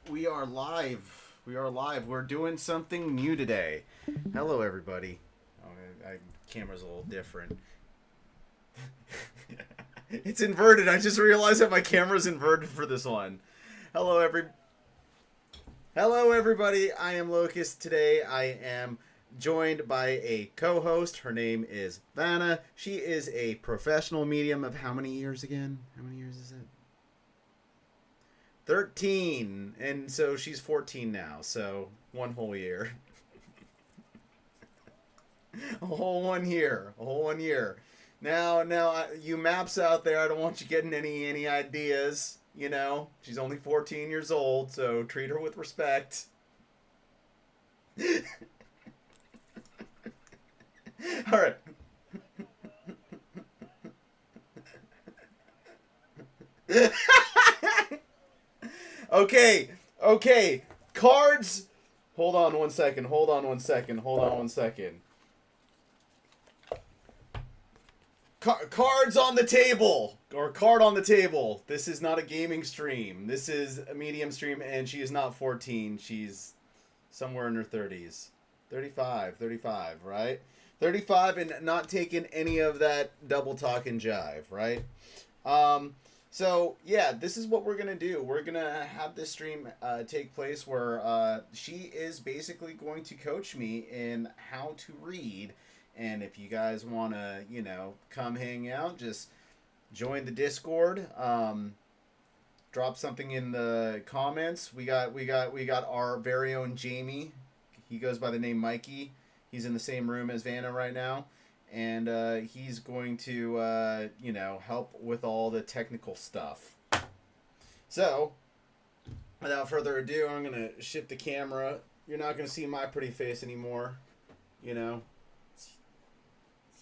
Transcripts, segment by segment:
We are live. We are live. We're doing something new today. Hello, everybody. Oh, camera's a little different. It's inverted. I just realized that my camera's inverted for this one. Hello, Hello, everybody. I am Locust. Today, I am joined by a co-host. Her name is Vanna. She is a professional medium of how many years again? How many years is it? 13, and so she's 14 now, so one whole year. A whole 1 year. Now, you maps out there, I don't want you getting any ideas. You know, she's only 14 years old, so treat her with respect. All right. Okay. Cards. Hold on one second. Cards on the table, or card on the table. This is not a gaming stream. This is a medium stream, and she is not 14. She's somewhere in her 30s. 35, right? 35 and not taking any of that double talk and jive, right? So, yeah, this is what we're going to do. We're going to have this stream take place where she is basically going to coach me in how to read. And if you guys want to, come hang out, just join the Discord. Drop something in the comments. We got our very own Jamie. He goes by the name Mikey. He's in the same room as Vanna right now. And he's going to, help with all the technical stuff. So, without further ado, I'm going to shift the camera. You're not going to see my pretty face anymore. It's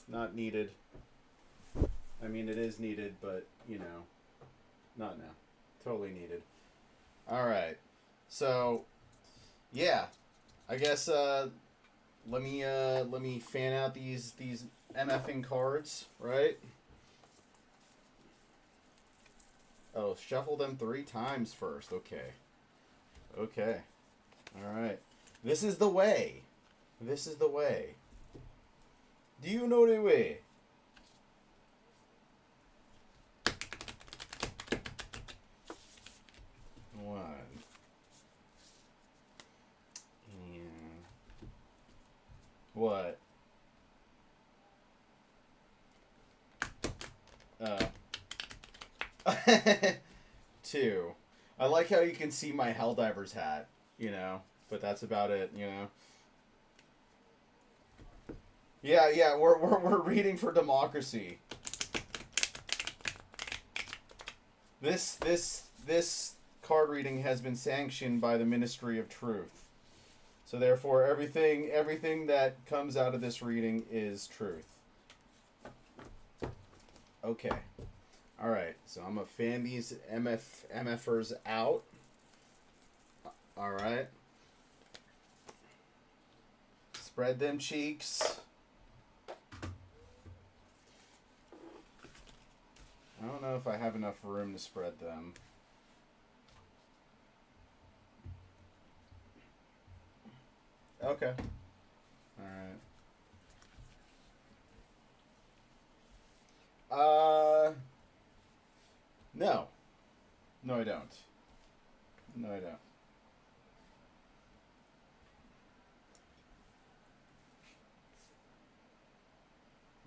not needed. I mean, it is needed, but, not now. Totally needed. All right. So, yeah. I guess, let me fan out these MFing cards, right? Oh, shuffle them 3 times first. Okay. All right. This is the way. Do you know the way? One. And what? 2. I like how you can see my Helldiver's hat, but that's about it, Yeah, we're reading for democracy. This card reading has been sanctioned by the Ministry of Truth. So therefore everything that comes out of this reading is truth. Okay. All right, so I'm going to fan these MFers out. All right. Spread them cheeks. I don't know if I have enough room to spread them. Okay. All right. No. No, I don't.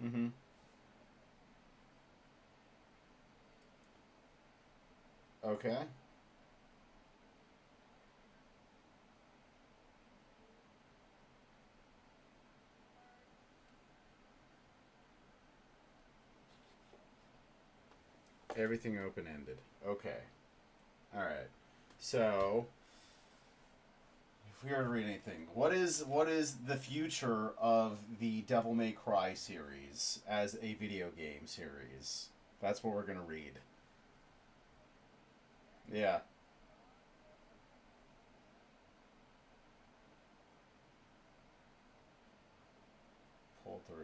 Mm-hmm. Okay. Everything open-ended. Okay. All right. So, if we were to read anything, what is the future of the Devil May Cry series as a video game series? That's what we're gonna read. Yeah. Pull 3.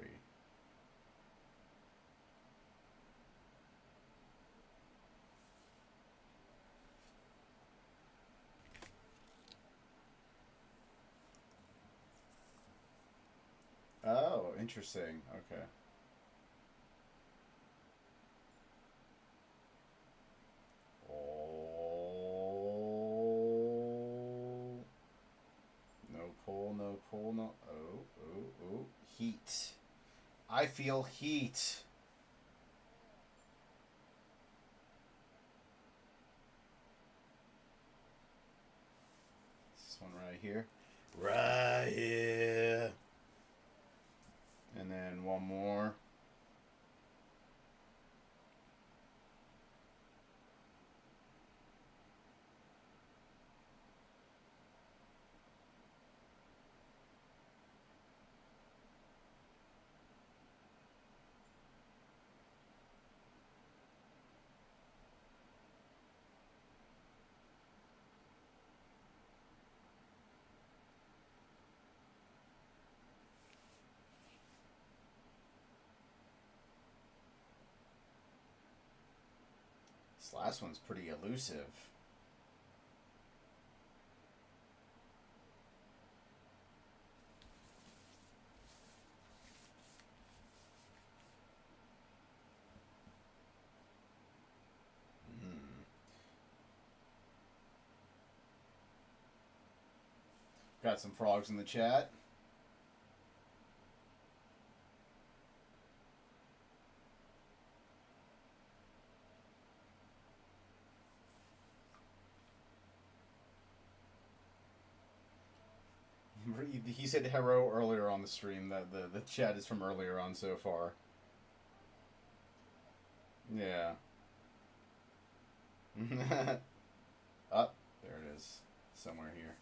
interesting. Okay. Oh. No pull, no pull, no. Oh, oh, oh. Heat. I feel heat. This one right here. Right here. And then one more. This last one's pretty elusive. Got some frogs in the chat. He said hello earlier on the stream. That the chat is from earlier on so far. Yeah. Up there it is, somewhere here.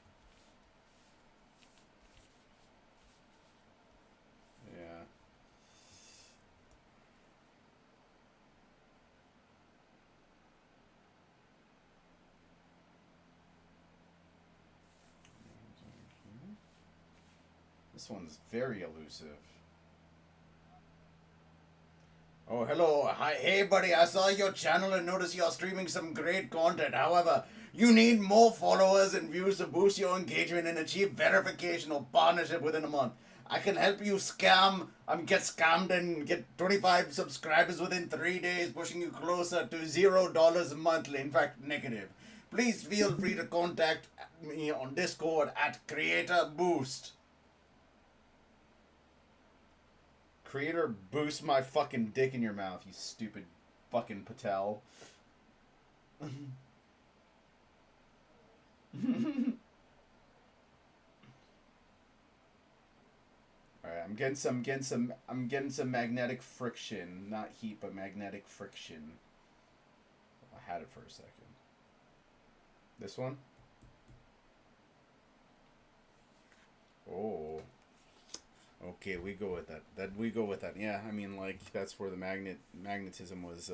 Yeah. This one's very elusive. Oh, hello. Hi, hey, buddy. I saw your channel and noticed you're streaming some great content. However, you need more followers and views to boost your engagement and achieve verification or partnership within a month. I can help you get scammed and get 25 subscribers within 3 days, pushing you closer to $0 monthly. In fact, negative. Please feel free to contact me on Discord at Creator Boost. Creator Boost my fucking dick in your mouth, you stupid fucking Patel. Alright, I'm getting some magnetic friction. Not heat, but magnetic friction. I had it for a second. This one? Oh. Okay, we go with that. We go with that. Yeah, I mean, like, that's where the magnetism was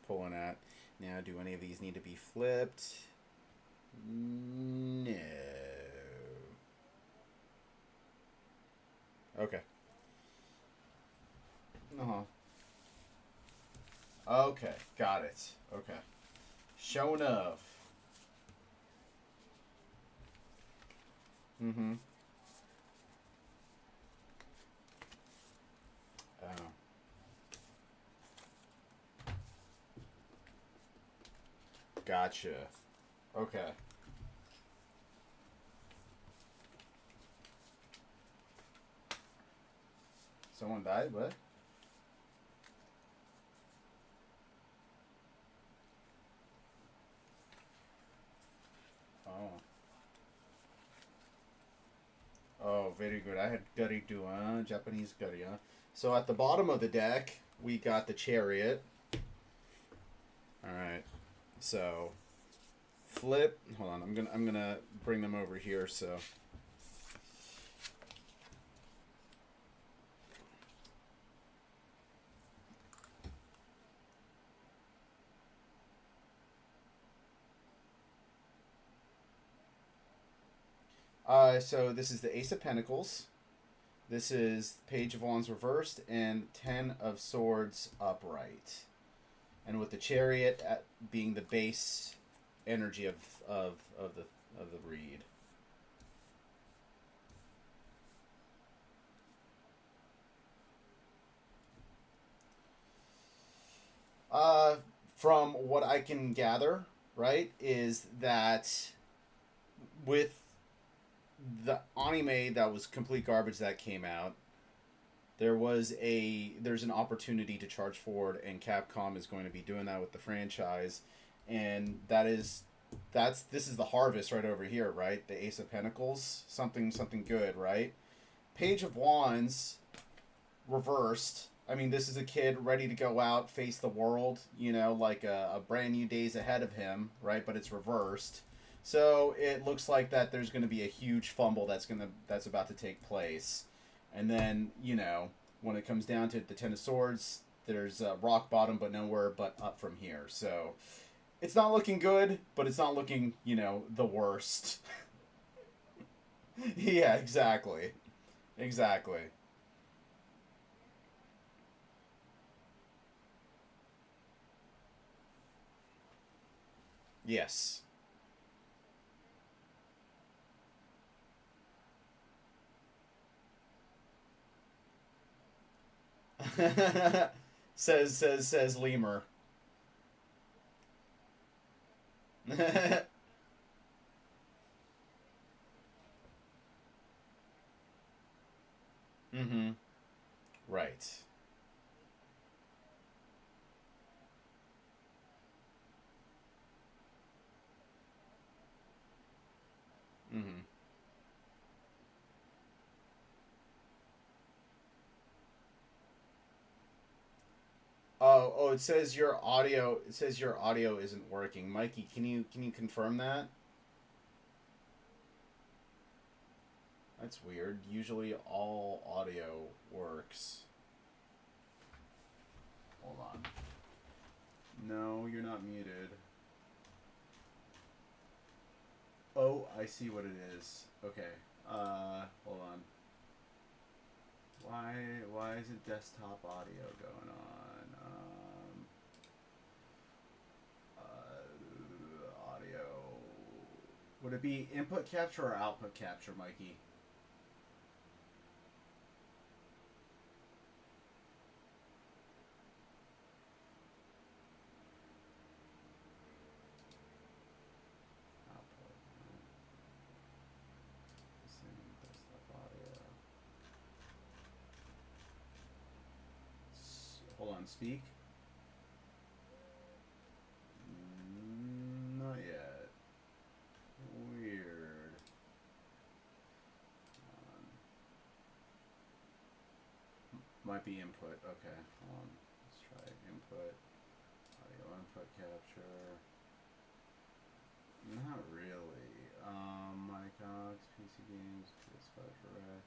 pulling at. Now, do any of these need to be flipped? No. Okay. Uh-huh. Okay, got it. Okay. Show enough. Mm-hmm. Oh. Gotcha. Okay. Someone died? What? Oh. Oh, very good. I had curry too, huh? Japanese curry, huh? So at the bottom of the deck, we got the chariot. Alright. So flip. Hold on, I'm gonna bring them over here, so. So this is the Ace of Pentacles. This is Page of Wands reversed and 10 of Swords upright. And with the Chariot being the base energy of the read. from what I can gather, right, is that with the anime that was complete garbage that came out, there's an opportunity to charge forward, and Capcom is going to be doing that with the franchise, and this is the harvest right over here, right? The Ace of Pentacles, something good, right? Page of Wands reversed. I mean, this is a kid ready to go out, face the world, like a brand new day's ahead of him, right? But it's reversed. So it looks like that there's going to be a huge fumble that's about to take place. And then, when it comes down to it, the Ten of Swords, there's rock bottom, but nowhere but up from here. So it's not looking good, but it's not looking, the worst. Yeah, exactly. Exactly. Yes. says Lemur. Mm-hmm. Right. Mm-hmm. Oh, it says your audio. It says your audio isn't working, Mikey. Can you confirm that? That's weird. Usually all audio works. Hold on. No, you're not muted. Oh, I see what it is. Okay. Hold on. Why is it desktop audio going on? Audio. Would it be input capture or output capture, Mikey? Output. Desktop audio. Hold on. Speak. Not yet. Weird. Might be input. Okay. Hold on. Let's try input. Audio input capture. Not really. Cox, PC games, PS5 Direct.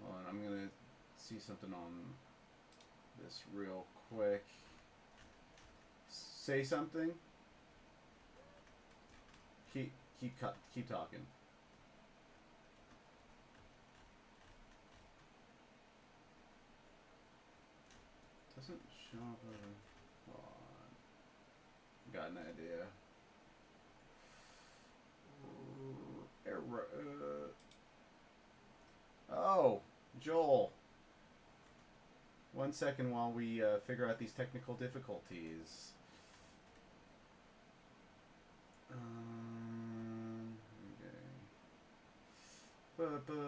Hold on, I'm gonna see something on this real quick. Say something. Keep talking. Doesn't show up. Hold on. Got an idea. Oh, Joel. 1 second while we figure out these technical difficulties. Okay.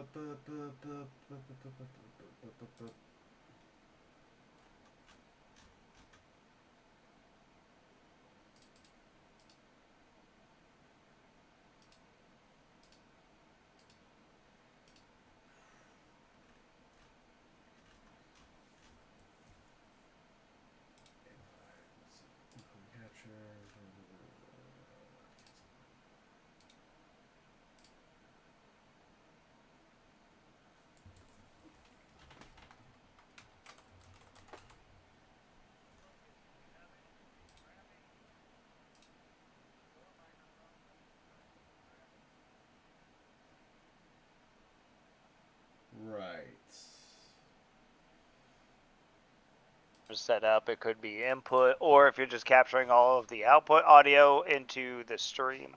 set up. It could be input, or if you're just capturing all of the output audio into the stream.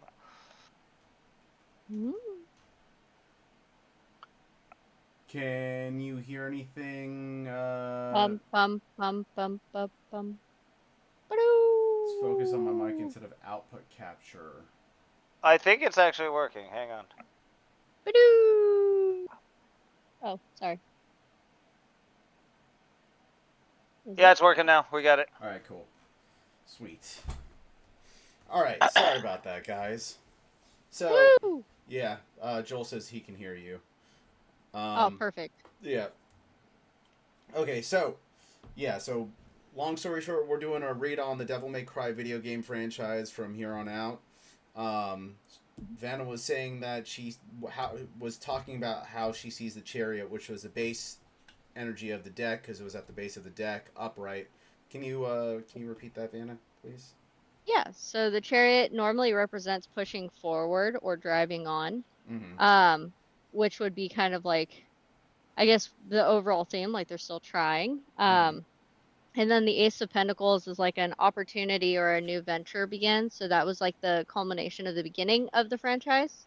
Can you hear anything? Bum bum bum bum bum bum. Let's focus on my mic instead of output capture. I think it's actually working. Hang on. Oh, sorry. Yeah, it's working now. We got it. All right, cool. Sweet. All right, sorry about that, guys. So, Woo! yeah, Joel says he can hear you. Oh, perfect. Yeah. Okay, so, yeah, so long story short, we're doing a read on the Devil May Cry video game franchise from here on out. Vanna was saying that she was talking about how she sees the chariot, which was the base energy of the deck because it was at the base of the deck, upright. Can you repeat that, Vanna, please? Yeah, so the chariot normally represents pushing forward or driving on, which would be kind of like, I guess, the overall theme, like they're still trying. And then the Ace of Pentacles is like an opportunity or a new venture begins. So that was like the culmination of the beginning of the franchise.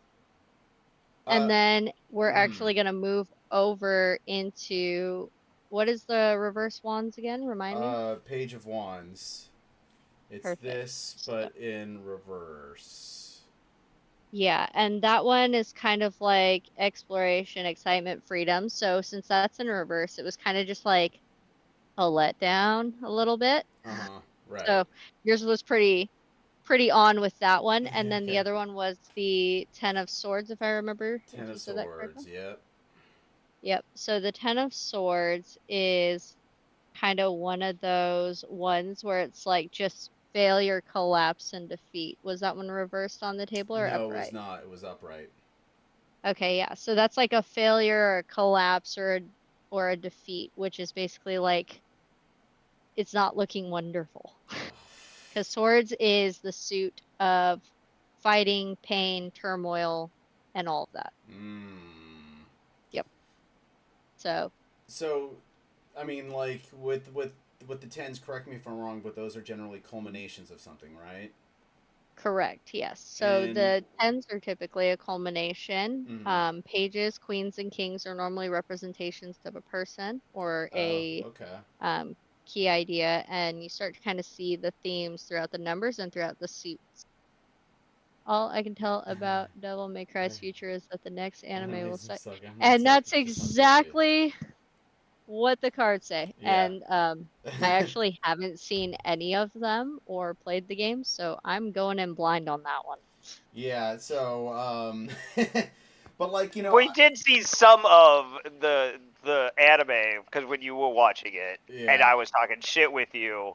And then we're actually going to move over into, what is the reverse wands again? Remind me. Page of Wands. It's Perfect. this, but in reverse. Yeah, and that one is kind of like exploration, excitement, freedom. So since that's in reverse, it was kind of just like a letdown a little bit. Right. So yours was pretty on with that one. And then the other one was the Ten of Swords, if I remember, if you said that correctly. Yep. Yep. So the Ten of Swords is kind of one of those ones where it's like just failure, collapse, and defeat. Was that one reversed on the table or No, upright? it was not. It was upright. Okay, yeah. So that's like a failure or a collapse or a defeat, which is basically like it's not looking wonderful. Because swords is the suit of fighting, pain, turmoil, and all of that. Yep. So, I mean, like with the tens, correct me if I'm wrong, but those are generally culminations of something, right? Correct, yes. So the tens are typically a culmination. Pages, queens, and kings are normally representations of a person or a key idea, and you start to kind of see the themes throughout the numbers and throughout the suits. All I can tell about Devil May Cry's future is that the next anime will suck. And that's exactly what the cards say. Yeah. And I actually haven't seen any of them or played the game, so I'm going in blind on that one. Yeah, so but like, you know, we did see some of the anime because when you were watching it, and I was talking shit with you,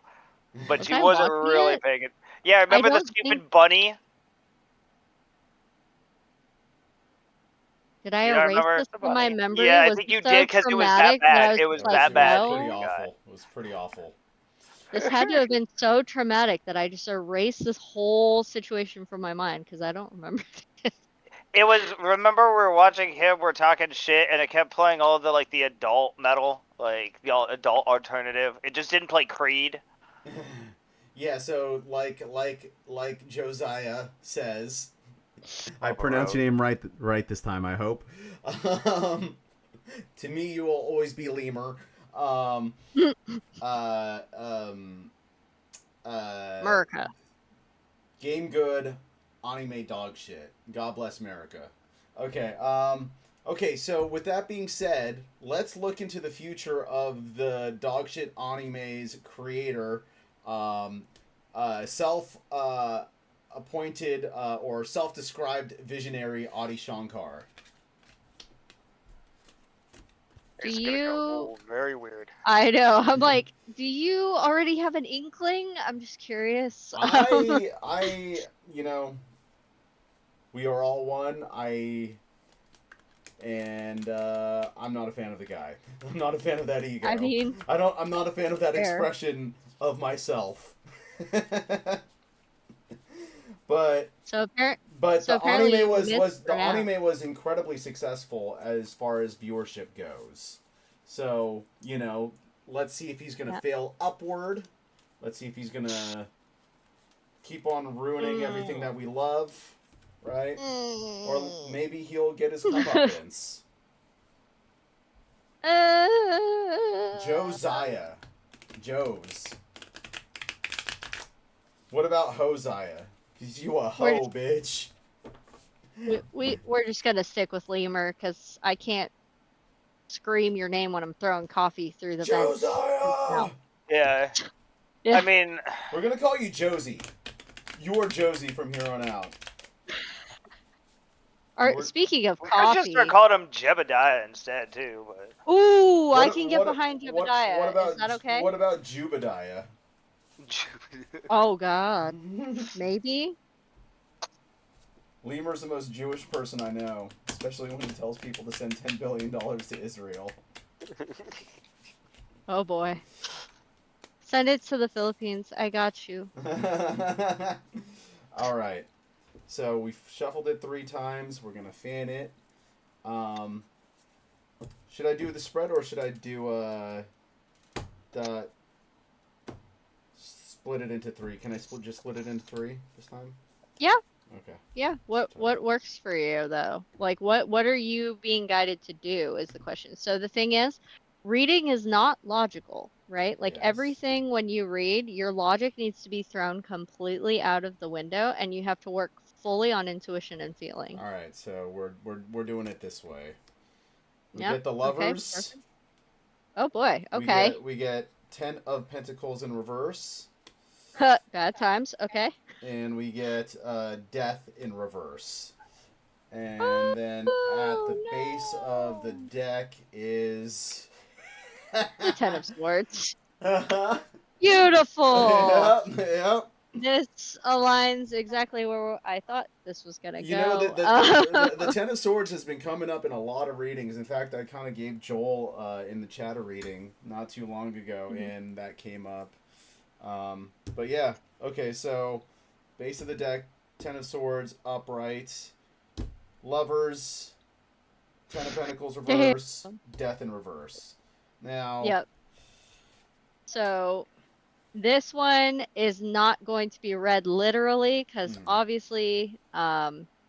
but she wasn't really paying it. Yeah, remember the stupid bunny? Did I erase this from my memory? Yeah, I think you did because it was that bad. It was that bad. It was pretty awful. It was pretty awful. This had to have been so traumatic that I just erased this whole situation from my mind because I don't remember this. It was, remember we were watching him, we're talking shit, and it kept playing all the, like, the adult metal, like, the adult alternative. It just didn't play Creed. Yeah, so, like Josiah says, I pronounced your name right this time, I hope. To me, you will always be Lemur. America. Game good, anime dog shit. God bless America. Okay, okay, so with that being said, let's look into the future of the dog shit anime's creator, appointed or self-described visionary Adi Shankar. Do you? Very weird. I know. I'm like, do you already have an inkling? I'm just curious. I, you know, we are all one. I'm not a fan of the guy. I'm not a fan of that ego. I mean, I'm not a fan of that expression of myself. But the anime was incredibly successful as far as viewership goes. So, you know, let's see if he's gonna fail upward. Let's see if he's gonna keep on ruining everything that we love, right? Or maybe he'll get his comeuppance. Josiah. Joes. What about Hosiah? Cause you a hoe, bitch. We're just gonna stick with Lemur because I can't scream your name when I'm throwing coffee through the vents. Josiah! Yeah. Yeah. I mean, we're gonna call you Josie. You're Josie from here on out. Speaking of we coffee, could just start calling him Jebediah instead too. But ooh, I can get behind Jebediah. What about, is that okay? What about Jubediah? Oh God, maybe. Lemur's the most Jewish person I know, especially when he tells people to send $10 billion to Israel. Oh boy. Send it to the Philippines. I got you. All right. So we've shuffled it 3 times. We're going to fan it. Should I do the spread or should I do split it into 3? Can I just split it into 3 this time? Yeah. Okay. Yeah. What works for you though? Like what are you being guided to do is the question. So the thing is, reading is not logical, right? Like everything when you read, your logic needs to be thrown completely out of the window and you have to work fully on intuition and feeling. All right. So we're doing it this way. We get the Lovers. Okay, oh boy. Okay. We get 10 of Pentacles in reverse. Bad times. Okay. And we get Death in reverse. And then at the base of the deck is the 10 of Swords. Beautiful. Yep. This aligns exactly where I thought this was gonna go. You know, the 10 of Swords has been coming up in a lot of readings. In fact, I kind of gave Joel in the chat a reading not too long ago, and that came up. But yeah, okay, so base of the deck, 10 of Swords, upright, Lovers, 10 of Pentacles reverse, Death in reverse. Now... Yep. So... this one is not going to be read literally because obviously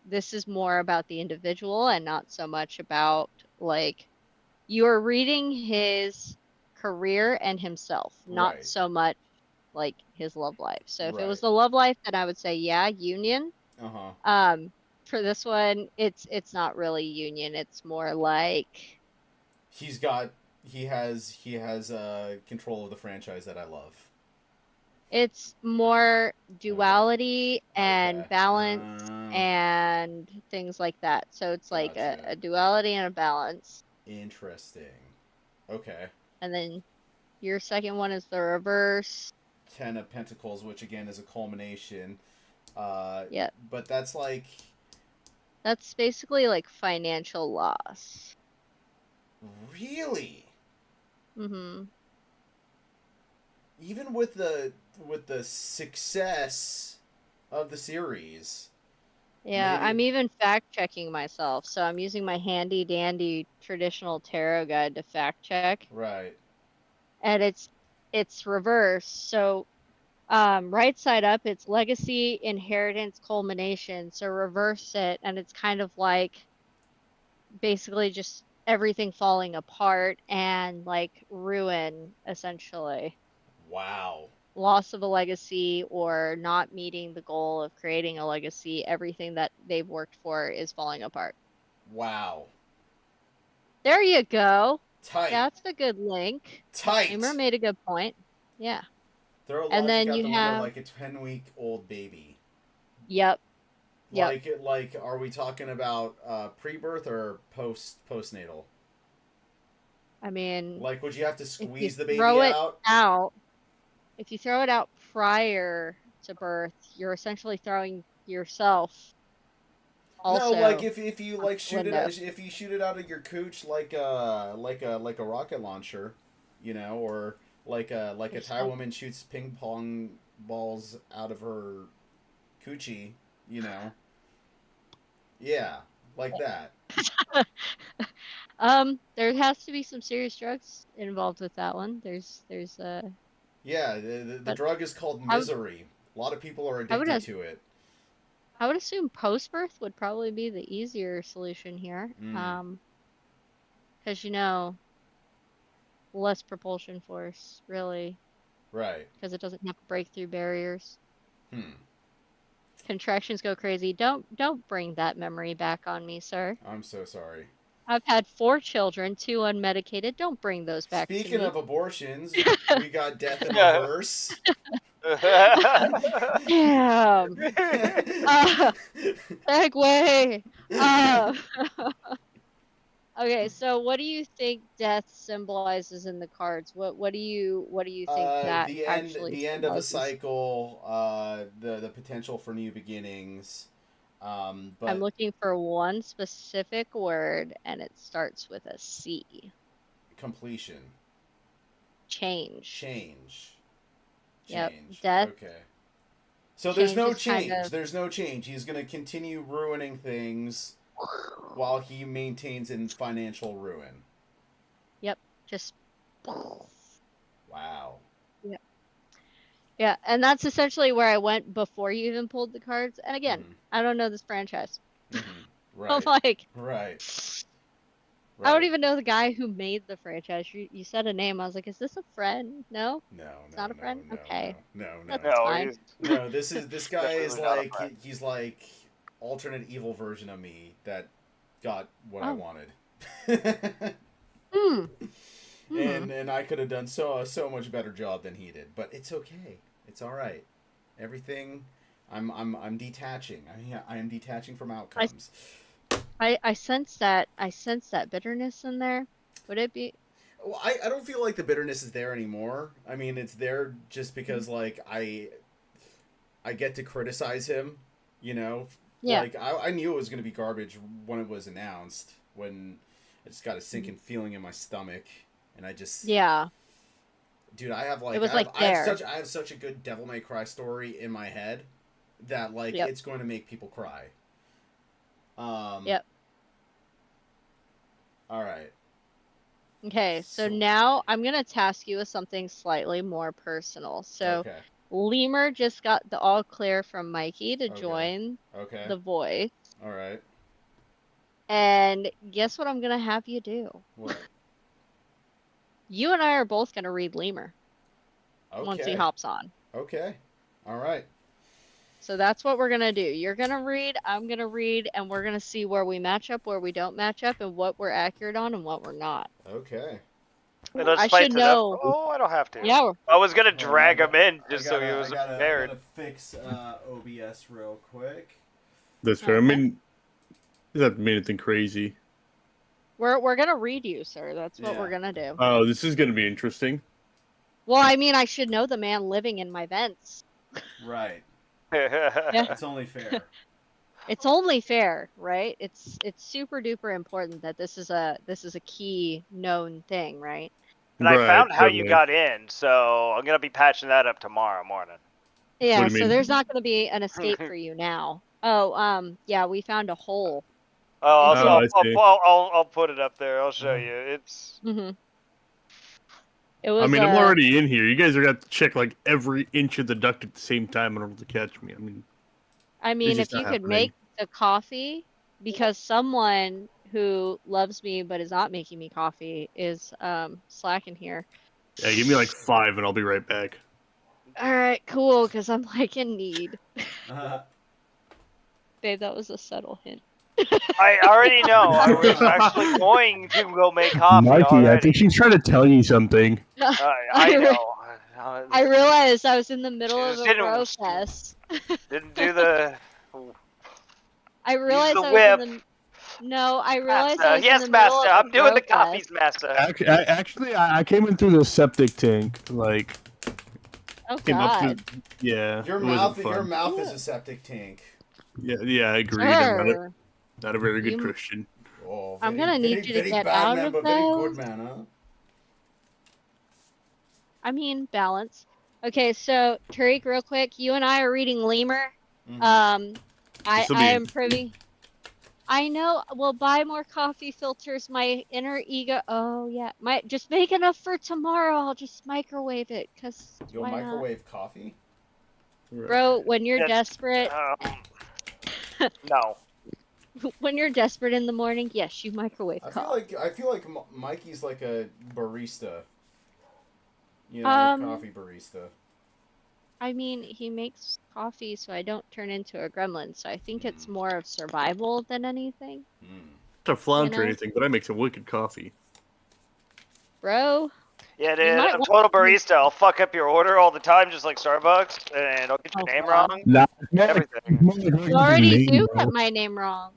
this is more about the individual and not so much about like you're reading his career and himself, not so much like his love life. So if it was the love life, then I would say yeah, union. For this one, it's not really union. It's more like he has control of the franchise that I love. It's more duality and balance and things like that. So it's like a duality and a balance. Interesting. Okay. And then your second one is the reverse. 10 of Pentacles, which again is a culmination. Yeah. But that's like... that's basically like financial loss. Really? Mm-hmm. Even with the success of the series. Yeah, maybe... I'm even fact checking myself. So I'm using my handy dandy traditional tarot guide to fact check. Right. And it's reverse. So right side up, it's legacy, inheritance, culmination. So reverse it, and it's kind of like basically just everything falling apart and like ruin, essentially. Wow. Loss of a legacy or not meeting the goal of creating a legacy. Everything that they've worked for is falling apart. Wow. There you go. Tight. That's a good link. Tight. Emer made a good point. Yeah. Throw logic and then out the window like a 10-week-old baby. Yep. Like, are we talking about pre-birth or postnatal? I mean, like, would you have to squeeze the baby out? If you throw it out prior to birth, you're essentially throwing yourself. Also, no, like if you like shoot it out, if you shoot it out of your cooch like a rocket launcher, you know, or like a Thai woman shoots ping pong balls out of her coochie, you know. Yeah, like that. There has to be some serious drugs involved with that one. Yeah, the But drug is called I would, misery. A lot of people are I would, addicted to it. I would assume post-birth would probably be the easier solution here. Mm, Because less propulsion force, really, right. because it doesn't have to break through barriers. Hmm. Contractions go crazy. Don't bring that memory back on me, sir. I'm so sorry. I've had 4 children, 2 unmedicated. Don't bring those back to Speaking me. of abortions, we got death in reverse. Damn. Segue. Okay, so what do you think death symbolizes in the cards? What do you think that actually The end of a symbolizes? cycle, the potential for new beginnings. I'm But looking for one specific word, and it starts with a C. completion, Change. change, Yep. change. Death. Okay. So there's Change no is kind change. of. There's no change. He's going to continue ruining things while he maintains in financial ruin. Yep. Just. Wow. Yeah. Yeah, and that's essentially where I went before you even pulled the cards. And again, I don't know this franchise. Right. I'm like, right. I don't even know the guy who made the franchise. You said a name. I was like, is this a friend? No, No, it's not a friend. Okay, no. that's No, fine. No, this guy is definitely not a like friend. he's like alternate evil version of me that got what I Oh. wanted. Hmm. And I could have done so much better job than he did, but it's okay. It's all right. Everything I'm detaching. I am detaching from outcomes. I sense that bitterness in there. Would it be? Well, I don't feel like the bitterness is there anymore. I mean, it's there just because like I get to criticize him, you know. Yeah. Like I knew it was going to be garbage when it was announced. When I just got a sinking feeling in my stomach, and I just Yeah. dude, I have like It was I have, like I have there. such a good Devil May Cry story in my head that like Yep. it's going to make people cry. Yep. All right. Okay, so now I'm gonna task you with something slightly more personal. So Okay. Lemur just got the all clear from Mikey to Okay. join Okay. the voice. All right. And guess what I'm gonna have you do? What? You and I are both gonna read Lemur once he Okay. hops on. Okay. All right. So that's what we're gonna do. You're gonna read, I'm gonna read, and we're gonna see where we match up, where we don't match up, and what we're accurate on and what we're not. Okay. Hey, let's I fight should to death. know. Oh, I don't have to. Yeah. I was gonna Hold on, drag him in just so he I was gotta prepared. fix OBS real quick. That's fair. Okay. I mean, it doesn't have to mean anything crazy. We're gonna read you, sir. That's what we're gonna do. Oh, this is gonna be interesting. Well, I mean, I should know the man living in my vents. Right. Yeah. It's only fair. It's only fair, right? It's super duper important that this is a key known thing, right? And I Right, found how you totally. got in, so I'm gonna be patching that up tomorrow morning. Yeah, What do you so mean? there's not going to be an escape for you now. Oh, yeah, we found a hole. Oh, Into- I see. I'll put it up there. I'll show you. It's. Mhm. It was. I mean, I'm already in here. You guys are gonna have to check like every inch of the duct at the same time in order to catch me. I mean, just if you not could happening. make the coffee, because someone who loves me but is not making me coffee is slacking here. Yeah, give me like 5 and I'll be right back. All right, cool, because I'm like in need. Babe, that was a subtle hint. I already know. I was actually going to go make coffee Mikey, already. I think she's trying to tell you something. I know. I realized I was in the middle of Just a process. Didn't do the. I realized the I was whip. in the. No, I realized I was Yes, in the middle master. of a I'm doing the process. coffees, master. Actually, I came in through the septic tank. Like, Oh came up God. through, yeah. Your it wasn't mouth fun. is a septic tank. Yeah, I agreed. I'm Sure. not a very good You- Christian. Oh, I'm gonna need you to get bad out man, of but very good those. man, huh? I mean, balance. Okay, so Tariq, real quick, you and I are reading Lemur. Mhm. I This'll be am privy. I know. We'll buy more coffee filters. My inner ego. Oh yeah. Just make enough for tomorrow. I'll just microwave it. Cause You'll why not? microwave coffee? Bro, when you're desperate. No. When you're desperate in the morning, yes, you microwave coffee. I feel like Mikey's like a barista. You know, coffee barista. I mean, he makes coffee so I don't turn into a gremlin, so I think it's more of survival than anything. Not to flaunt or You know? anything, but I make some wicked coffee. Bro. Yeah, dude, I'm a total barista. I'll fuck up your order all the time, just like Starbucks, and I'll get your name God. wrong. Nah, Everything. You already do get my name wrong.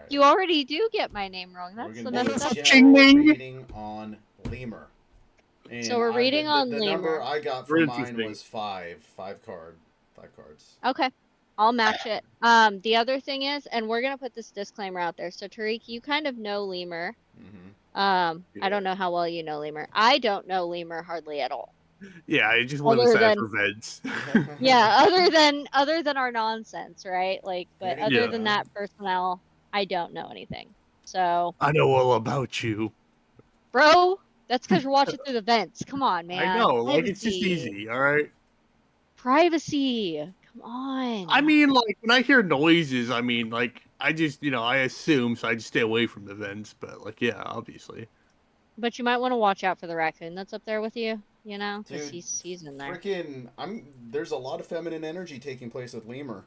You already do get my name wrong. That's the messed up. Reading on lemur. And So we're reading on the lemur. number I got for mine was 5 cards. Okay, I'll match it. The other thing is, and we're gonna put this disclaimer out there. So Tariq, you kind of know lemur. I don't know how well you know lemur. I don't know lemur hardly at all. Yeah, I just want to say for vents. Yeah, other than our nonsense, right? Like, but other than that personnel, I don't know anything. So I know all about you, bro. That's because you're watching through the vents. Come on, man. I know, like it's just easy, all right. Privacy. Come on. I mean, like when I hear noises, I mean, like I just, I assume, so I just stay away from the vents. But like, yeah, obviously. But you might want to watch out for the raccoon that's up there with you. You know, because he's in there. Freaking, there's a lot of feminine energy taking place with lemur.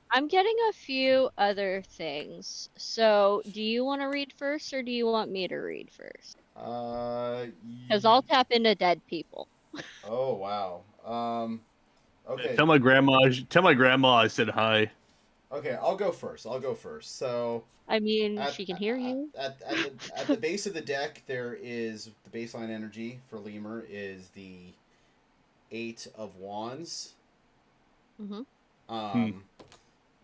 I'm getting a few other things. So, do you want to read first, or do you want me to read first? Because I'll tap into dead people. Oh wow. Okay. Tell my grandma I said hi. Okay, I'll go first. So. I mean, she can hear you. At the base of the deck, there is the baseline energy for lemur is the 8 of Wands.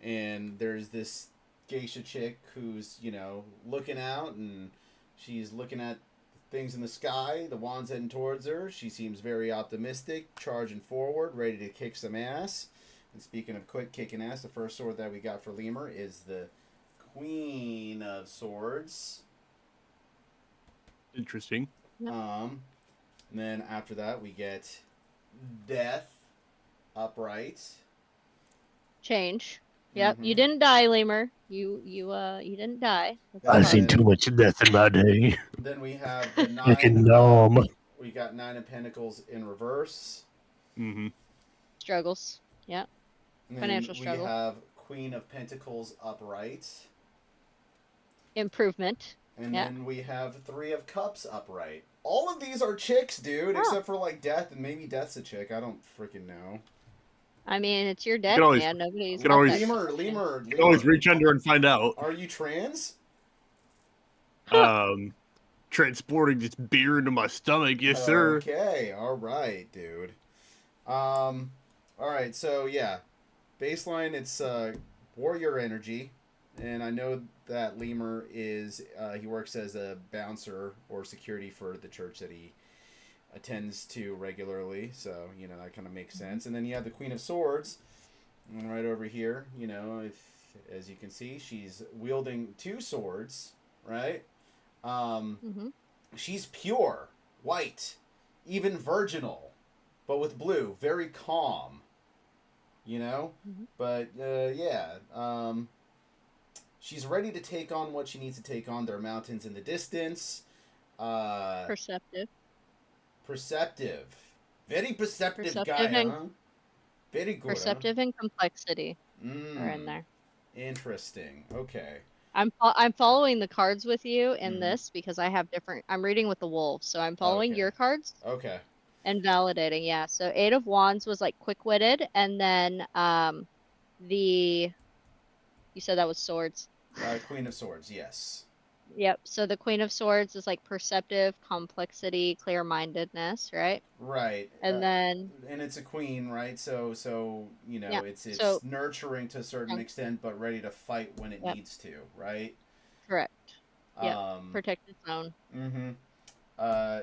And there's this geisha chick who's, looking out, and she's looking at things in the sky. The wand's heading towards her. She seems very optimistic, charging forward, ready to kick some ass. And speaking of quick kicking ass, the first sword that we got for lemur is the Queen of Swords. Interesting. And then after that, we get Death upright. Change. Yep, you didn't die, lemur. You didn't die. I've seen too much death in my day. Then we have the 9. Fucking gnome. We got 9 of Pentacles in reverse. Struggles. Yep. Financial struggle. We have Queen of Pentacles upright. Improvement. And then we have 3 of Cups upright. All of these are chicks, dude, except for like Death, and maybe Death's a chick. I don't freaking know. I mean, it's your deck, man. Nobody's. Lemur. You can always reach under and find out. Are you trans? Transporting this beer into my stomach, yes, sir. Okay, all right, dude. All right, so yeah, baseline. It's warrior energy, and I know that lemur is he works as a bouncer or security for the church that he attends to regularly, so that kind of makes sense. And then you have the Queen of Swords, and right over here, if as you can see, she's wielding 2 swords, right? She's pure white, even virginal, but with blue, very calm. But she's ready to take on what she needs to take on. There are mountains in the distance. Perceptive. Very perceptive guy, huh? Very good. Perceptive and complexity are in there. Interesting. Okay. I'm following the cards with you in this because I have different. I'm reading with the wolves, so I'm following your cards. Okay. And validating, yeah. So 8 of Wands was like quick-witted, and then you said that was swords. Queen of Swords, yes. Yep. So the Queen of Swords is like perceptive, complexity, clear-mindedness, right? Right. And then. And it's a queen, right? So it's nurturing to a certain extent, but ready to fight when it needs to, right? Correct. Yeah. Protect its own.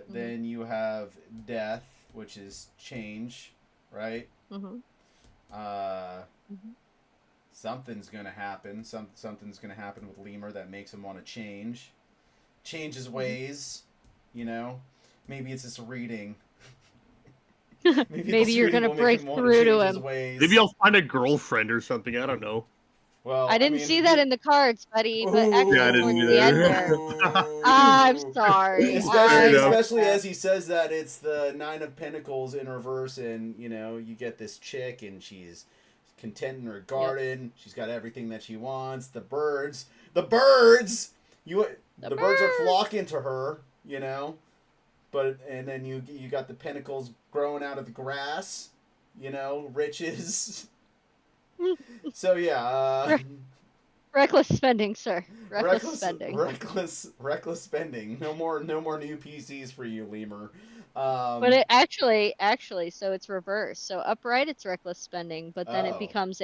Then you have Death, which is change, right? something's gonna happen. Something's gonna happen with Lemur that makes him want to change his ways. You know, maybe it's this reading. Maybe you're gonna break through to him. Maybe I'll find a girlfriend or something. I don't know. Well, I didn't see that in the cards, buddy. But actually, Yeah, I didn't towards the end there. Ooh. I'm sorry. Especially as he says that it's the Nine of Pentacles in reverse, and you know you get this chick, and she's content in her garden. Yep. She's got everything that she wants. The birds, the birds are flocking to her. You know, and then you got the pentacles growing out of the grass. You know, riches. So yeah. Reckless spending, sir. Reckless spending. Reckless spending. No more new PCs for you, Lemur. But it actually, so it's reversed. So upright, it's reckless spending, but then it becomes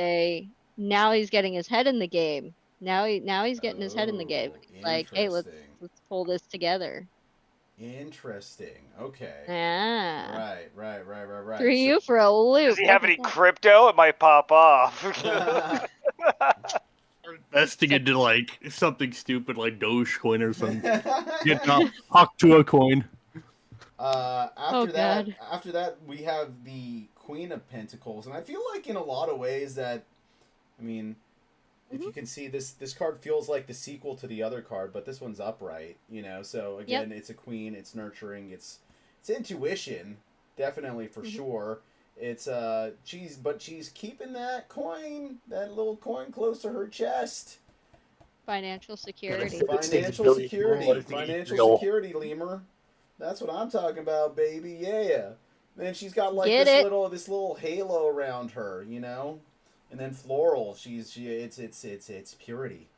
now he's getting his head in the game. Now he's getting his head in the game. It's like, hey, let's pull this together. Interesting. Okay. Yeah. Right. Threw you for a loop. Does he have any crypto? It might pop off. Investing into like something stupid like Dogecoin or something. Get hooked to a coin. After that, we have the Queen of Pentacles, and I feel like in a lot of ways that, I mean, if you can see this card feels like the sequel to the other card, but this one's upright, you know. So again, it's a queen, it's nurturing, it's intuition, definitely for sure. It's she's keeping that little coin close to her chest. Financial security. Financial security, Lemur. That's what I'm talking about, baby. Yeah. Then she's got like this little halo around her, you know. And then floral, it's purity.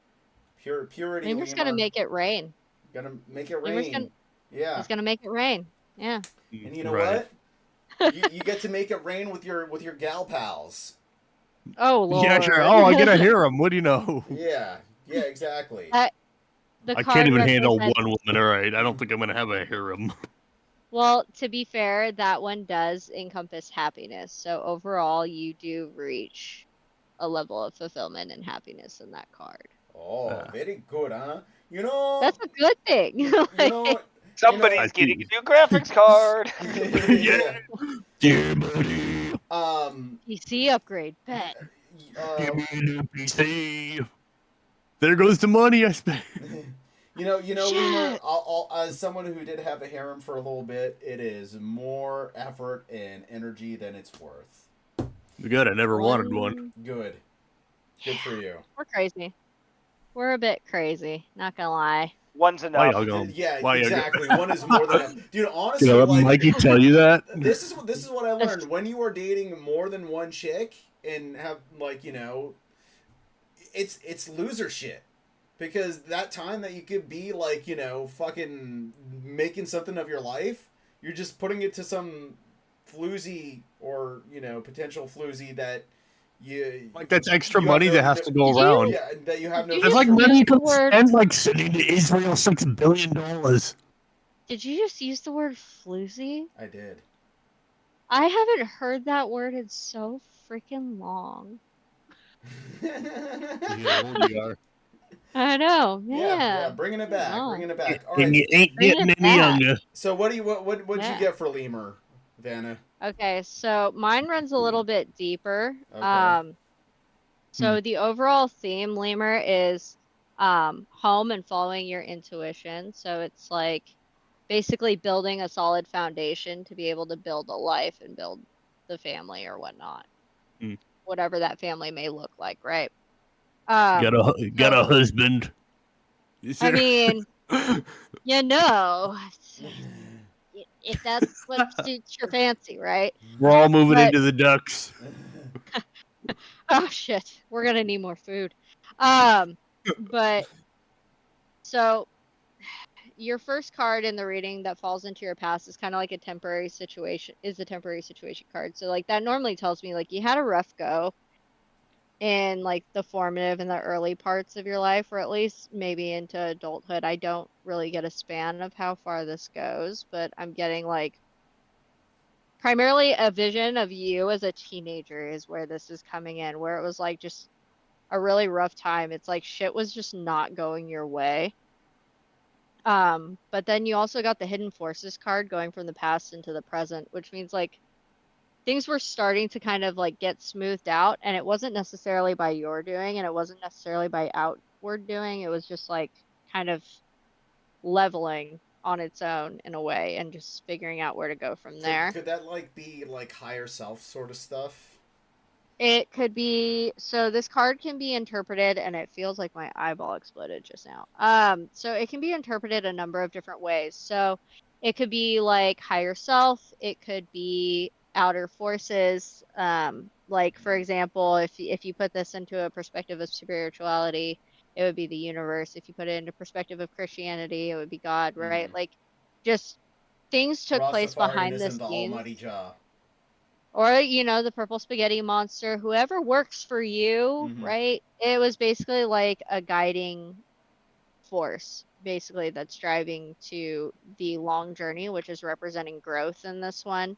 Purity. Lemur's gonna make it rain. Gonna make it rain. He's gonna make it rain. Yeah. And you know what? you get to make it rain with your gal pals. Oh Lord. Yeah, sure. Oh, I get to hear them. What do you know? Yeah, exactly. I can't even handle one woman. All right, I don't think I'm gonna have a harem. Well, to be fair, that one does encompass happiness. So overall, you do reach a level of fulfillment and happiness in that card. Oh, very good, huh? You know, that's a good thing. You know, somebody's getting a new graphics card. Yeah, buddy. PC upgrade, bet. Give me a new PC. There goes the money I spent. You know, Lemur, as someone who did have a harem for a little bit, it is more effort and energy than it's worth. Good, I never wanted one. Good for you. We're crazy. We're a bit crazy, not gonna lie. One's enough. Yeah, exactly. One is more than enough. Dude, honestly, like, Mikey tell you that? This is what I learned. When you are dating more than one chick and have, like, you know, it's loser shit. Because that time that you could be, like, you know, fucking making something of your life, you're just putting it to some floozy or, you know, potential floozy that you... Like, that's extra money that has to go around. Yeah, that you have no... It's like money you could spend, like, sending to Israel $6 billion. Did you just use the word floozy? I did. I haven't heard that word in so freaking long. You are. I know, yeah. Bringing it back. All right. And you ain't getting any younger. So what'd you get for Lemur, Vanna? Okay, so mine runs a little bit deeper. Okay. So the overall theme, Lemur, is home and following your intuition. So it's like basically building a solid foundation to be able to build a life and build the family or whatnot. Whatever that family may look like, right? Got a husband. I mean, you know, if that's what suits your fancy, right? We're all moving into the ducks. Oh shit, we're gonna need more food. But so your first card in the reading that falls into your past is kind of like a temporary situation. Is a temporary situation card. So like that normally tells me like you had a rough go in like the formative and the early parts of your life, or at least maybe into adulthood. I don't really get a span of how far this goes, but I'm getting like primarily a vision of you as a teenager is where this is coming in, where it was like just a really rough time. It's like shit was just not going your way. But then you also got the Hidden Forces card going from the past into the present, which means like things were starting to kind of like get smoothed out, and it wasn't necessarily by your doing, and it wasn't necessarily by outward doing. It was just like kind of leveling on its own in a way, and just figuring out where to go from there. Could that like be like higher self sort of stuff? It could be, so this card can be interpreted, and it feels like my eyeball exploded just now. So it can be interpreted a number of different ways. So it could be like higher self, it could be outer forces. Like for example, if you put this into a perspective of spirituality, it would be the universe. If you put it into perspective of Christianity, it would be God, right? Like just things took place behind the the scenes. Almighty Jah. Or, you know, the purple spaghetti monster, whoever works for you, right? It was basically like a guiding force, basically, that's driving to the long journey, which is representing growth in this one.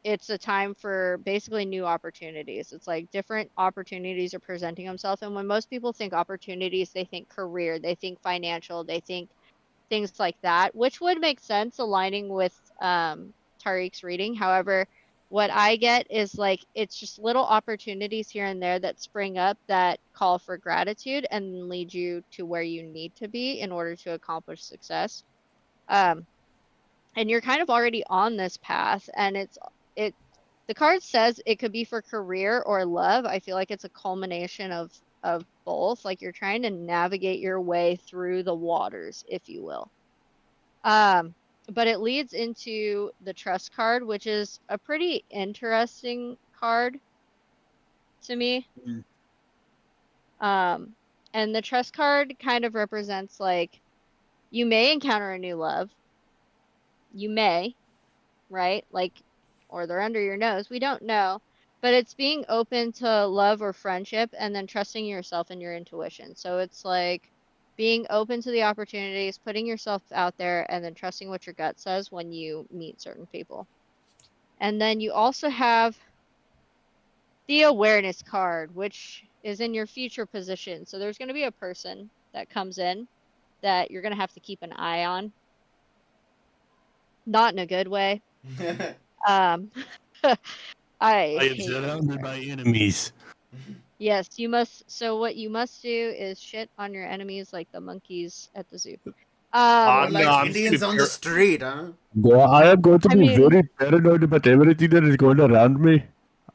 It's a time for basically new opportunities. It's like different opportunities are presenting themselves. And when most people think opportunities, they think career, they think financial, they think things like that, which would make sense aligning with Tariq's reading. However, what I get is like it's just little opportunities here and there that spring up that call for gratitude and lead you to where you need to be in order to accomplish success. And you're kind of already on this path, and the card says it could be for career or love. I feel like it's a culmination of both. Like you're trying to navigate your way through the waters, if you will. But it leads into the trust card, which is a pretty interesting card to me. And the trust card kind of represents like you may encounter a new love. You may, right? Like, or they're under your nose. We don't know. But it's being open to love or friendship and then trusting yourself and your intuition. So it's like being open to the opportunities, putting yourself out there, and then trusting what your gut says when you meet certain people. And then you also have the awareness card, which is in your future position. So there's going to be a person that comes in that you're going to have to keep an eye on. Not in a good way. I am surrounded by enemies. Yes, you must. So what you must do is shit on your enemies like the monkeys at the zoo. Like Indians on the street, huh? I am going to be very paranoid about everything that is going around me.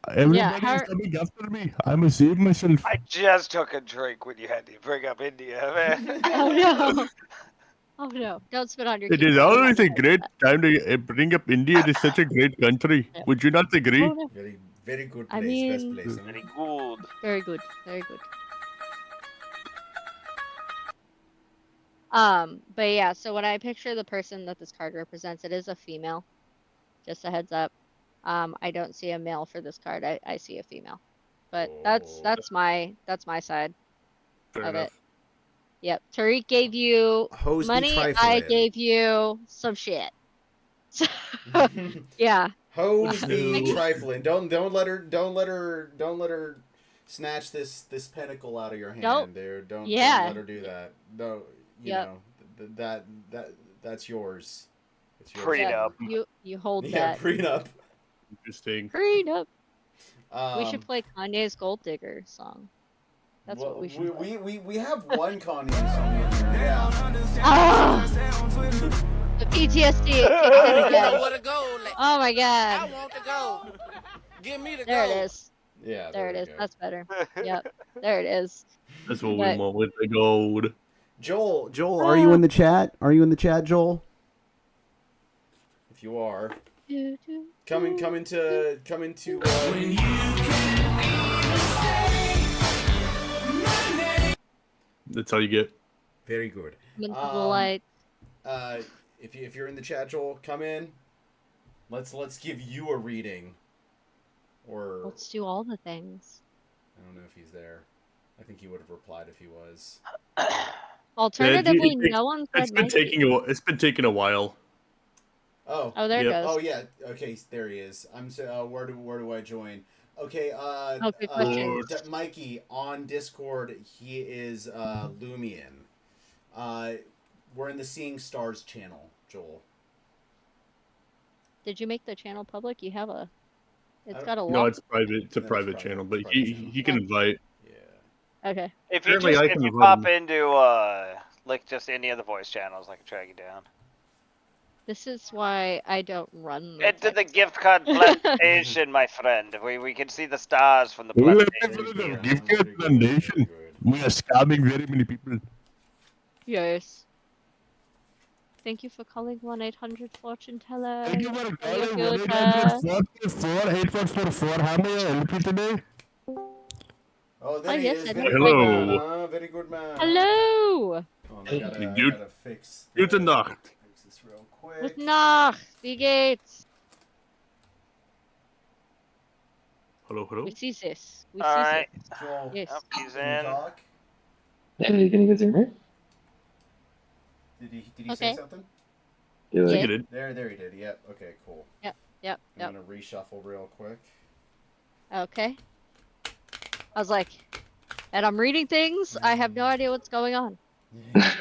Everybody is coming after me. I must save myself. I just took a drink when you had to bring up India, man. Oh no. Oh no, don't spit on your It is always a great time to bring up India. It is such a great country. Yeah. Would you not agree? Oh, no. Very, very good place. Best place. Very good. Very good. Very good. But yeah, so when I picture the person that this card represents, it is a female. Just a heads up. I don't see a male for this card. I see a female. But that's my side Fair of enough. it. Yep. Tariq gave you money. I gave you some shit. Yeah. Hose be trifling. Don't let her snatch this pentacle out of your hand. There. Don't let her do that. No, you know that's yours. It's yours. Prenup. You hold that. Yeah, prenup. Interesting. Prenup. We should play Kanye's Gold Digger song. That's what we should. We have one Kanye song. Yeah. Oh! The PTSD. Oh my god. I want to go. Give me the There gold. it is. Yeah. There it is. That's better. Yep. There it is. That's what we want with the gold. Joel, are you in the chat? Are you in the chat, Joel? If you are, come into. That's all you get. Very good. If you're in the chat, Joel, come in. Let's give you a reading. Or let's do all the things. I don't know if he's there. I think he would have replied if he was. Alternatively, no one said it's been taking a while. Oh. Oh, there it goes. Oh yeah. Okay, there he is. Where do I join? Okay, good question. Mikey, on Discord, he is Lumion. We're in the Seeing Stars channel, Joel. Did you make the channel public? You have a... It's got a lock. No, it's private. It's a private channel, but he can invite. Yeah. Okay. If you Apparently pop into like just any of the voice channels, I can track you down. This is why I don't run. Into the gift card plantation, my friend. We can see the stars from the plantation. Gift card plantation. We are scamming very many people. Yes. Thank you for calling 1-800-Fortune-Teller. Thank you for calling 1-800-444-8444. How may I help you today? Oh, there he is. Very Hello. good man, huh? Very good man. Hello. Oh, I gotta fix Guten Nacht. Fix this real quick. Guten Nacht. Wie geht's? Hello. We see this. We All see right. this. Joel, Yes. He's can you in. talk? Hey, can you guys hear me? Did he say something? Yeah. Yeah. You did. There he did. Yep. Okay, cool. Yep. I'm gonna reshuffle real quick. Okay. I was like, and I'm reading things. I have no idea what's going on. Yeah.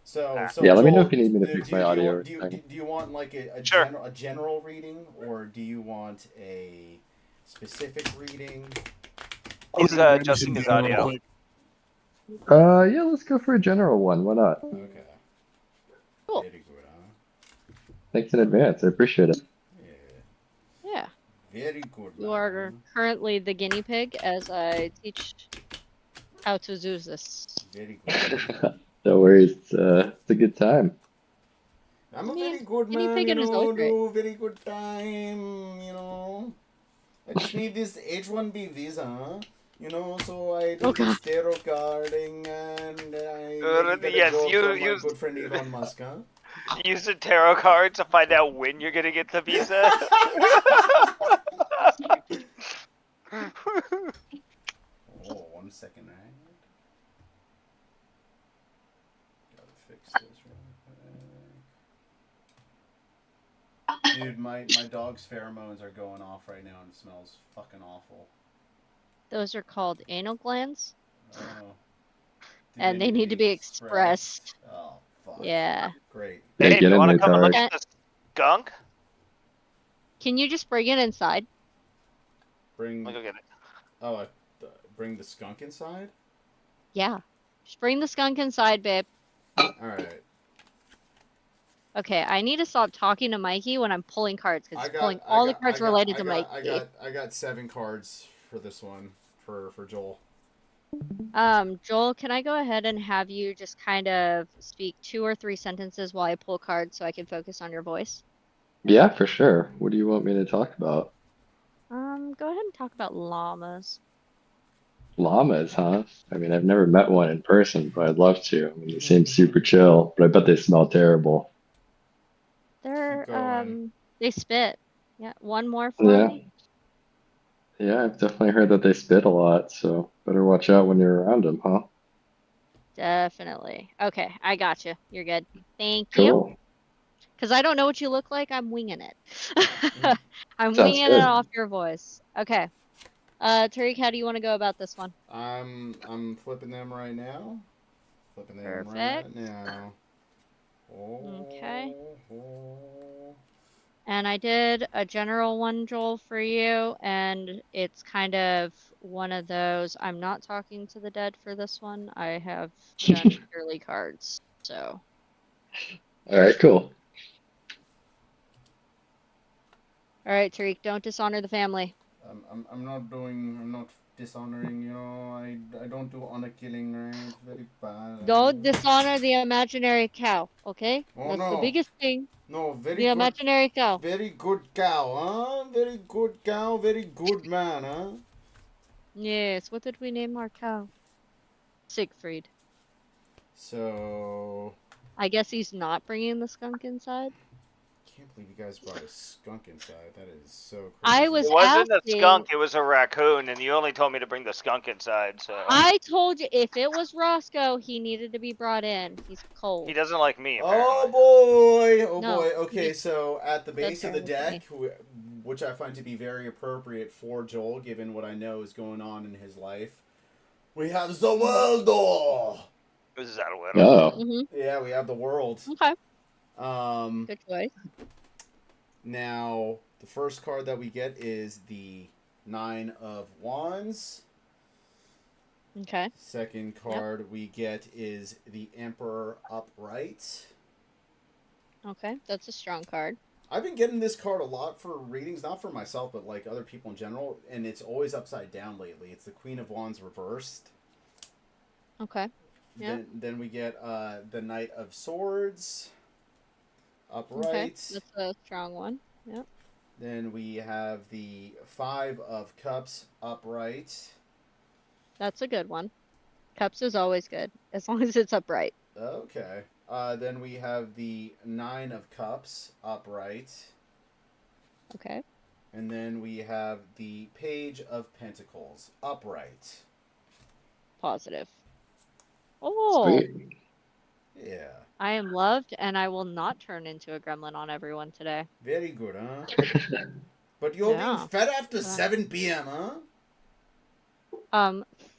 So Yeah, let me know Joel, if you need me to fix my audio. Do you want like a general reading, or do you want a specific reading? He's adjusting his audio. Yeah, let's go for a general one. Why not? Okay. Cool. Very good, huh? Thanks in advance. I appreciate it. Yeah. Very good. You are currently the guinea pig as I teach how to do this. Very good. No worries. It's a good time. I'm a very good guinea man, pig you in his know, own right. do very good time, you know. I just need this H-1B visa, you know, so I do this tarot carding and I maybe get a job from my good friend Elon Musk, huh? Use a tarot card to find out when you're gonna get the visa. Oh, 1 second, right? Gotta fix this real quick. Dude, my dog's pheromones are going off right now and it smells fucking awful. Those are called anal glands. Oh. And they need to be expressed. Oh, fuck. Yeah. Great. Hey, you want to come and look at the skunk? Can you just bring it inside? Bring. I'll go get it. Oh, bring the skunk inside? Yeah. Just bring the skunk inside, babe. Alright. Okay, I need to stop talking to Mikey when I'm pulling cards because he's pulling all the cards related to Mikey. I got 7 cards for this one for Joel. Joel, can I go ahead and have you just kind of speak 2 or 3 sentences while I pull cards so I can focus on your voice? Yeah, for sure. What do you want me to talk about? Go ahead and talk about llamas. Llamas, huh? I mean, I've never met one in person, but I'd love to. I mean, they seem super chill, but I bet they smell terrible. They spit. Yeah, one more for me. Yeah, I've definitely heard that they spit a lot, so better watch out when you're around them, huh? Definitely. Okay, I got you. You're good. Thank Cool. you. Because I don't know what you look like, I'm winging it. I'm Sounds winging good. it off your voice. Okay. Tariq, how do you want to go about this one? I'm flipping them right now. Flipping them Perfect. right now. Oh, Okay. Oh. And I did a general one, Joel, for you, and it's kind of one of those, I'm not talking to the dead for this one. I have done purely cards, so. All right, cool. All right, Tariq, don't dishonor the family. I'm not dishonoring, you know, I don't do honor killing, right? It's very bad. Don't dishonor the imaginary cow, okay? Oh, That's no. the biggest thing. No, very the good. Imaginary cow. Very good cow, huh? Very good cow, very good man, huh? Yes, what did we name our cow? Siegfried. So... I guess he's not bringing the skunk inside? I can't believe you guys brought a skunk inside. That is so crazy. I was It wasn't asking, a skunk, it was a raccoon, and you only told me to bring the skunk inside, so... I told you, if it was Roscoe, he needed to be brought in. He's cold. He doesn't like me, apparently. Oh boy! Oh No, boy. Okay, so at the base of the deck, which I find to be very appropriate for Joel, given what I know is going on in his life. We have the world. Is that a word? Oh. Yeah, we have the world. Okay. Good choice. Now, the first card that we get is the 9 of Wands. Okay. Second card we get is the Emperor upright. Okay, that's a strong card. I've been getting this card a lot for readings, not for myself, but like other people in general, and it's always upside down lately. It's the Queen of Wands reversed. Okay. Yeah. Then we get the Knight of Swords upright. Okay, that's a strong one. Yep. Then we have the 5 of Cups upright. That's a good one. Cups is always good, as long as it's upright. Okay. Then we have the 9 of Cups upright. Okay. And then we have the Page of Pentacles upright. Positive. Oh. Sweet. Yeah. I am loved, and I will not turn into a gremlin on everyone today. Very good, huh? But you're being fed after 7 p.m., huh?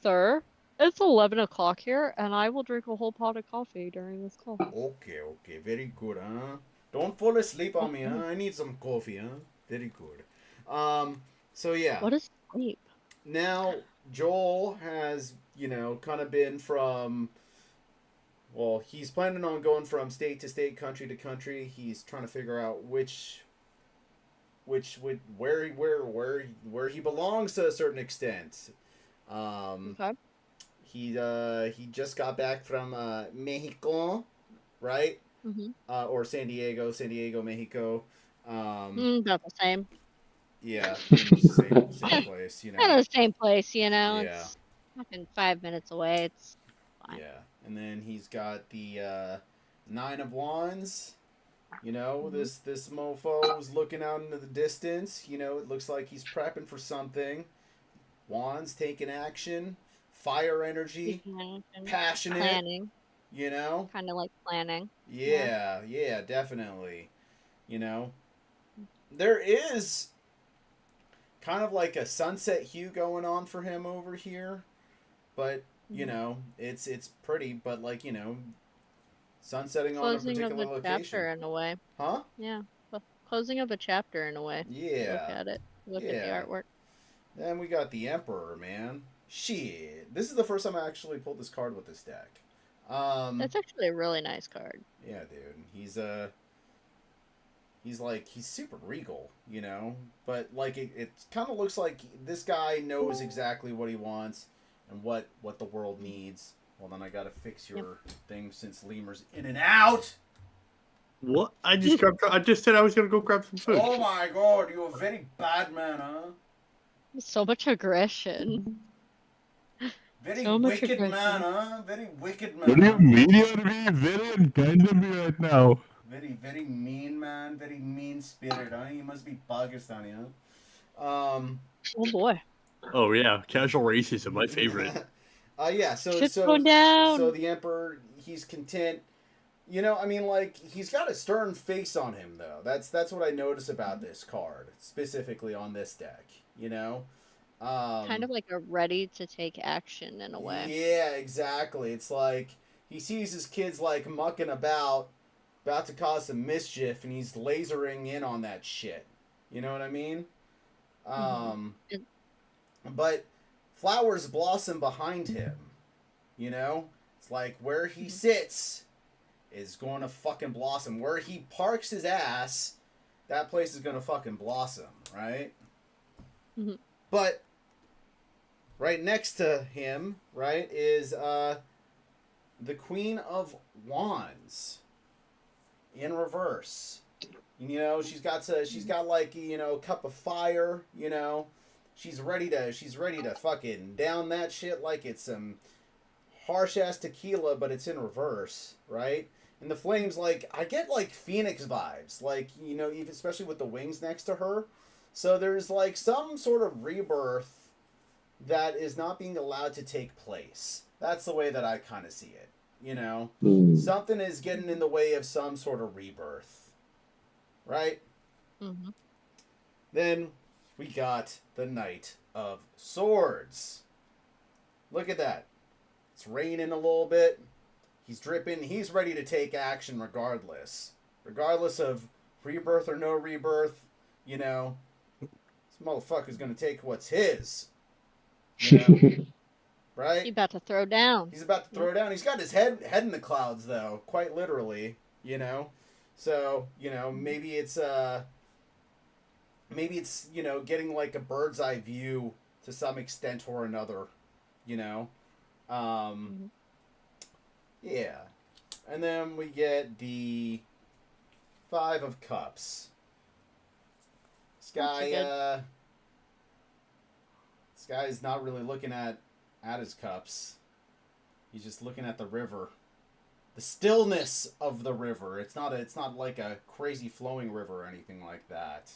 Sir, it's 11 o'clock here, and I will drink a whole pot of coffee during this call. Okay. Very good, huh? Don't fall asleep on me, huh? I need some coffee, huh? Very good. So yeah. What is sleep? Now, Joel has, kind of been from... Well, he's planning on going from state to state, country to country. He's trying to figure out where he belongs to a certain extent. Okay. He just got back from Mexico, right? Mm-hmm. Or San Diego, Mexico. About the same. Yeah, same place, Kind of the same place, Yeah. It's fucking 5 minutes away. It's fine. Yeah, and then he's got the 9 of Wands. This mofo's looking out into the distance. It looks like he's prepping for something. Wands taking action, fire energy, passionate. Planning. Kind of like planning. Yeah, definitely. There is kind of like a sunset hue going on for him over here, but it's pretty, but like sunsetting on a particular Closing of a location. chapter in a way. Huh? Yeah, closing of a chapter in a way. Yeah. Look at it. Look at the artwork. Then we got the Emperor, man. Shit, this is the first time I actually pulled this card with this deck. That's actually a really nice card. Yeah, dude. He's super regal, but like it kind of looks like this guy knows exactly what he wants and what the world needs. Well, then I gotta fix your thing since Lemur's in and out. What? I just said I was gonna go grab some food. Oh my god, you're a very bad man, huh? So much aggression. Very wicked man, huh? Very wicked man. What do you mean you're being very unkind to me right now? Very, very mean man. Very mean spirit, huh? You must be Pakistani, huh? Oh boy. Oh yeah, casual racism, my favorite. Shit's going down. So the Emperor, he's content. He's got a stern face on him, though. That's what I notice about this card, specifically on this deck. Kind of like a ready to take action in a way. Yeah, exactly. It's like he sees his kids like mucking about to cause some mischief, and he's lasering in on that shit. You know what I mean? But flowers blossom behind him. It's like where he sits is going to fucking blossom. Where he parks his ass, that place is going to fucking blossom, right? Mm-hmm. But right next to him, right, is the Queen of Wands in reverse. She's got like a cup of fire. She's ready to fucking down that shit like it's some harsh ass tequila, but it's in reverse, right? And the flames, like, I get like Phoenix vibes, like even especially with the wings next to her. So there's like some sort of rebirth that is not being allowed to take place. That's the way that I kind of see it. Something is getting in the way of some sort of rebirth, right? Mm-hmm. Then we got the Knight of Swords. Look at that. It's raining a little bit. He's dripping. He's ready to take action regardless. Regardless of rebirth or no rebirth, you know, this motherfucker's going to take what's his. You know? Right? He's about to throw down. He's about to throw down. He's got his head in the clouds, though, quite literally, you know? So, you know, maybe it's, you know, getting like a bird's eye view to some extent or another, you know? Yeah. And then we get the Five of Cups. This guy's not really looking at his cups. He's just looking at the river. The stillness of the river. It's not like a crazy flowing river or anything like that.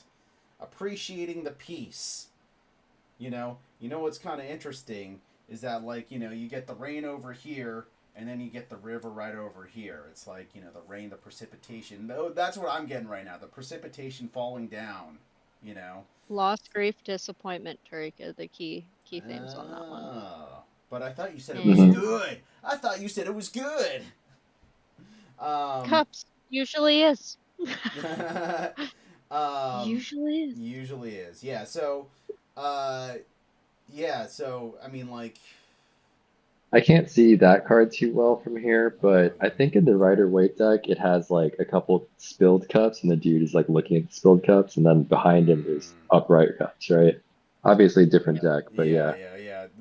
Appreciating the peace. You know what's kind of interesting is that, like, you know, you get the rain over here and then you get the river right over here. It's like, you know, the rain, the precipitation. That's what I'm getting right now. The precipitation falling down, you know. Loss, grief, disappointment, Tarika, the key themes on that one. But I thought you said it was good. I thought you said it was good. Cups usually is. Usually is. Yeah. So, So I mean, like, I can't see that card too well from here, but I think in the Rider-Waite deck it has like a couple spilled cups, and the dude is like looking at the spilled cups, and then behind him there's upright cups, right? Obviously different deck, but yeah.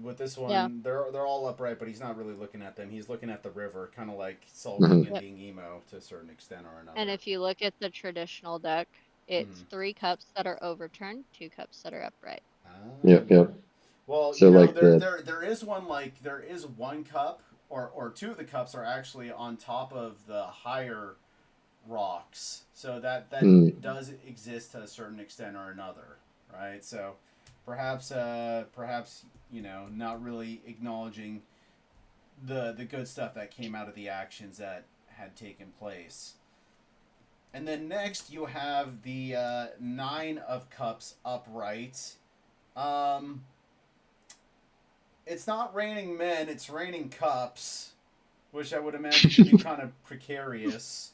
With this one, they're all upright, but he's not really looking at them. He's looking at the river, kind of like sulking and being emo to a certain extent or another. And if you look at the traditional deck, it's 3 cups that are overturned, 2 cups that are upright. Yep. Well, so, you know, like there is one cup, or 2 of the cups are actually on top of the higher rocks, so that does exist to a certain extent or another, right? So perhaps you know, not really acknowledging the good stuff that came out of the actions that had taken place. And then next you have the 9 of Cups upright. It's not raining men, it's raining cups, which I would imagine should be kind of precarious.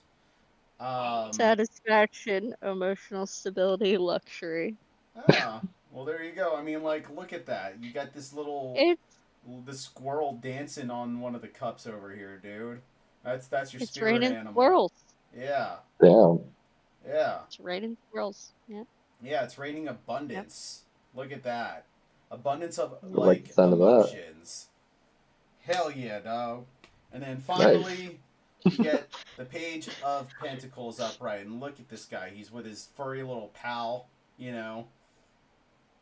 Satisfaction, emotional stability, luxury. Ah, well, there you go. I mean, like, look at that. You got this this squirrel dancing on one of the cups over here, dude. That's your spirit animal. It's raining squirrels. Yeah. Damn. Yeah. It's raining squirrels. Yeah. Yeah, it's raining abundance. Yep. Look at that. Abundance of, like emotions. Hell yeah, dog. And then finally, you get the Page of Pentacles upright. And look at this guy. He's with his furry little pal, you know.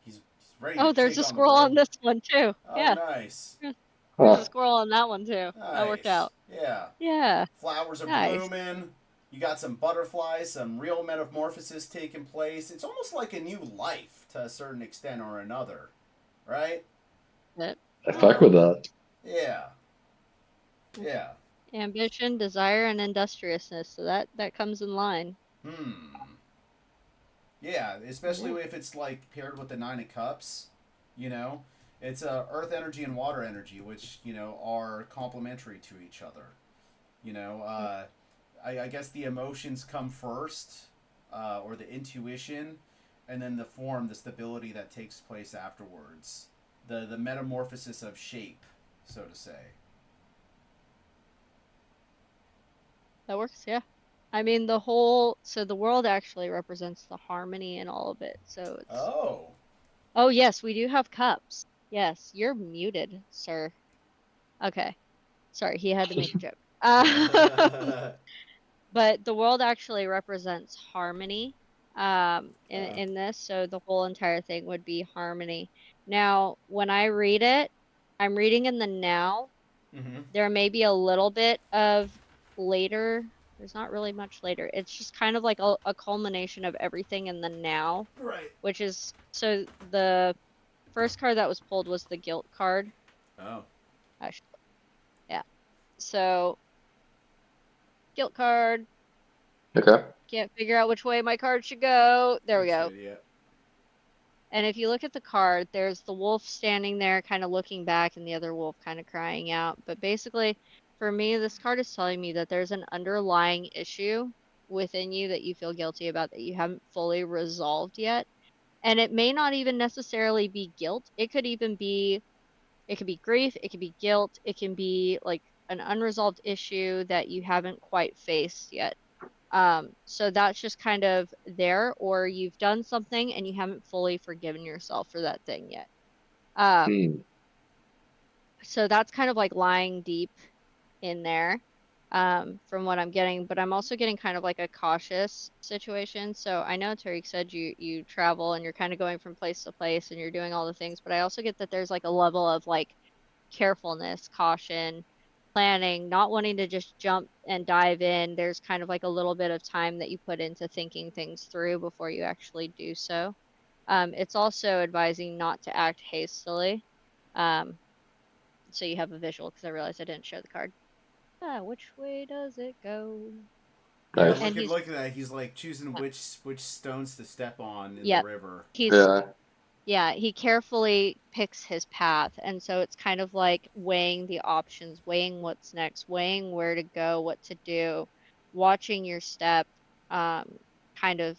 He's ready to there's a squirrel on this one, too. Oh, yeah. Nice. There's a squirrel on that one, too. Nice. That worked out. Yeah. Yeah. Flowers are blooming. You got some butterflies, some real metamorphosis taking place. It's almost like a new life to a certain extent or another. Right? Yep. I fuck with that. Yeah. Yeah. Ambition, desire, and industriousness. So that comes in line. Yeah, especially if it's like paired with the 9 of Cups, you know. It's earth energy and water energy, which, you know, are complementary to each other. You know, I guess the emotions come first, or the intuition, and then the form, the stability that takes place afterwards. The metamorphosis of shape, so to say. That works, yeah. I mean, the world actually represents the harmony in all of it. So it's... Oh, yes, we do have cups. Yes, you're muted, sir. Okay. Sorry, he had to make a joke. But the world actually represents harmony in this. So the whole entire thing would be harmony. Now, when I read it, I'm reading in the now. There may be a little bit of later. There's not really much later. It's just kind of like a culmination of everything in the now. Right. Which is, so the first card that was pulled was the guilt card. Oh. Actually. Yeah. So, guilt card. Okay. Can't figure out which way my card should go. There we go. And if you look at the card, there's the wolf standing there kind of looking back and the other wolf kind of crying out. But basically, for me, this card is telling me that there's an underlying issue within you that you feel guilty about that you haven't fully resolved yet. And it may not even necessarily be guilt. It could be grief, it could be guilt, it can be like an unresolved issue that you haven't quite faced yet. So that's just kind of there, or you've done something and you haven't fully forgiven yourself for that thing yet. So that's kind of like lying deep in there, from what I'm getting, but I'm also getting kind of like a cautious situation. So I know Tariq said you travel and you're kind of going from place to place and you're doing all the things, but I also get that there's like a level of like carefulness, caution, planning, not wanting to just jump and dive in. There's kind of like a little bit of time that you put into thinking things through before you actually do so. It's also advising not to act hastily. So you have a visual because I realized I didn't show the card. Which way does it go? Yeah, Nice. look at that. He's like choosing which stones to step on in Yep. the river. He carefully picks his path, and so it's kind of like weighing the options, weighing what's next, weighing where to go, what to do, watching your step, kind of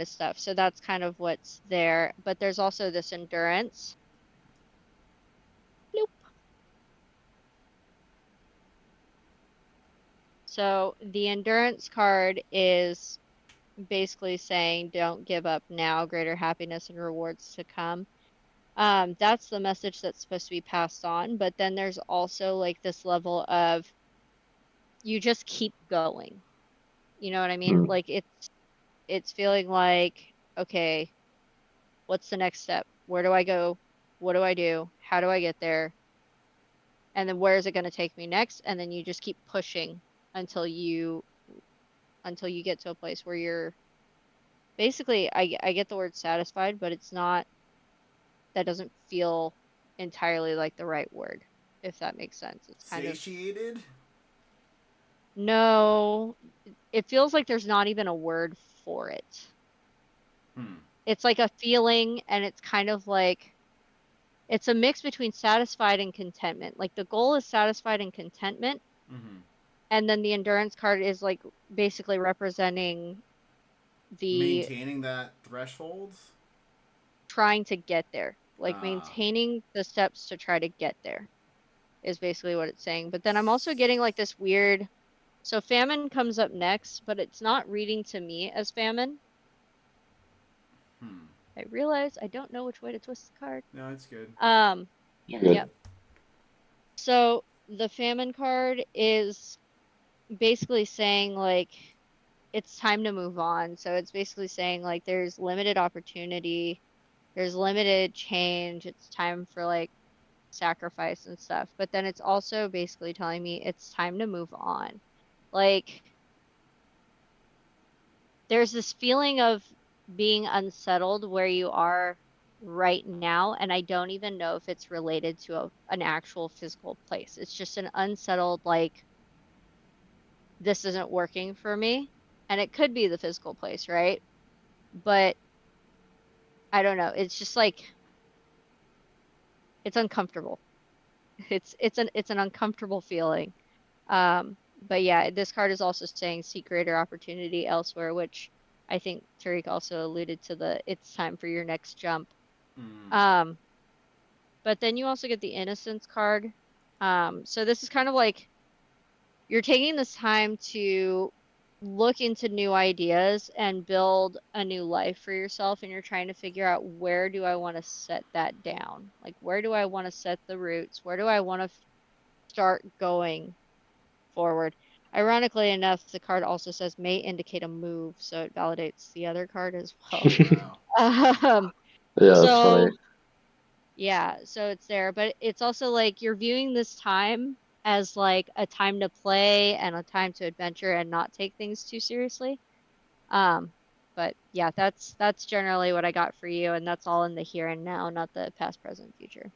stuff. So that's kind of what's there. But there's also this endurance. Nope. So the endurance card is basically saying don't give up now, greater happiness and rewards to come. That's the message that's supposed to be passed on, but then there's also like this level of you just keep going. You know what I mean? Like it's feeling like, okay, what's the next step? Where do I go? What do I do? How do I get there? And then where is it going to take me next? And then you just keep pushing until you get to a place where you're basically, I get the word satisfied, but it's not, that doesn't feel entirely like the right word, if that makes sense. It's kind of satiated. No, it feels like there's not even a word for it. It's like a feeling, and it's kind of like it's a mix between satisfied and contentment. Like the goal is satisfied and contentment, and then the endurance card is like basically representing the maintaining that threshold, trying to get there, like maintaining the steps to try to get there is basically what it's saying. But then I'm also getting like this weird, so famine comes up next, but it's not reading to me as famine. I realize I don't know which way to twist the card. No, it's good. Yep. So the famine card is basically saying like it's time to move on. So it's basically saying like there's limited opportunity, there's limited change, it's time for like sacrifice and stuff. But then it's also basically telling me it's time to move on. Like there's this feeling of being unsettled where you are right now, and I don't even know if it's related to an actual physical place. It's just an unsettled, like, this isn't working for me. And it could be the physical place, right? But I don't know. It's just like it's uncomfortable. It's an uncomfortable feeling. But yeah, this card is also saying seek greater opportunity elsewhere, which I think Tariq also alluded to it's time for your next jump. But then you also get the innocence card. So this is kind of like you're taking this time to look into new ideas and build a new life for yourself, and you're trying to figure out where do I want to set that down? Like where do I want to set the roots? Where do I want to start going forward? Ironically enough, the card also says may indicate a move, so it validates the other card as well. Yeah, that's funny. Yeah, so it's there, but it's also like you're viewing this time as like a time to play and a time to adventure and not take things too seriously. But yeah, that's generally what I got for you, and that's all in the here and now, not the past, present, future.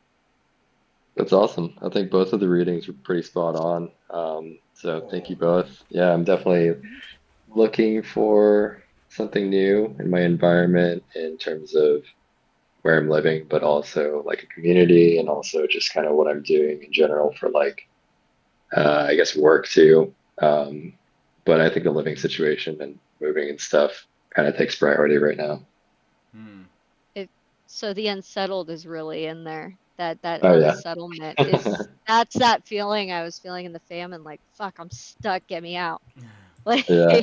That's awesome. I think both of the readings were pretty spot on. So thank you both. Yeah, I'm definitely looking for something new in my environment in terms of where I'm living, but also like a community and also just kind of what I'm doing in general for like I guess work too. But I think the living situation and moving and stuff kind of takes priority right now. Hmm. So the unsettled is really in there. That Oh yeah. unsettlement is that's that feeling I was feeling in the famine, like, fuck, I'm stuck, get me out. Like, Yeah.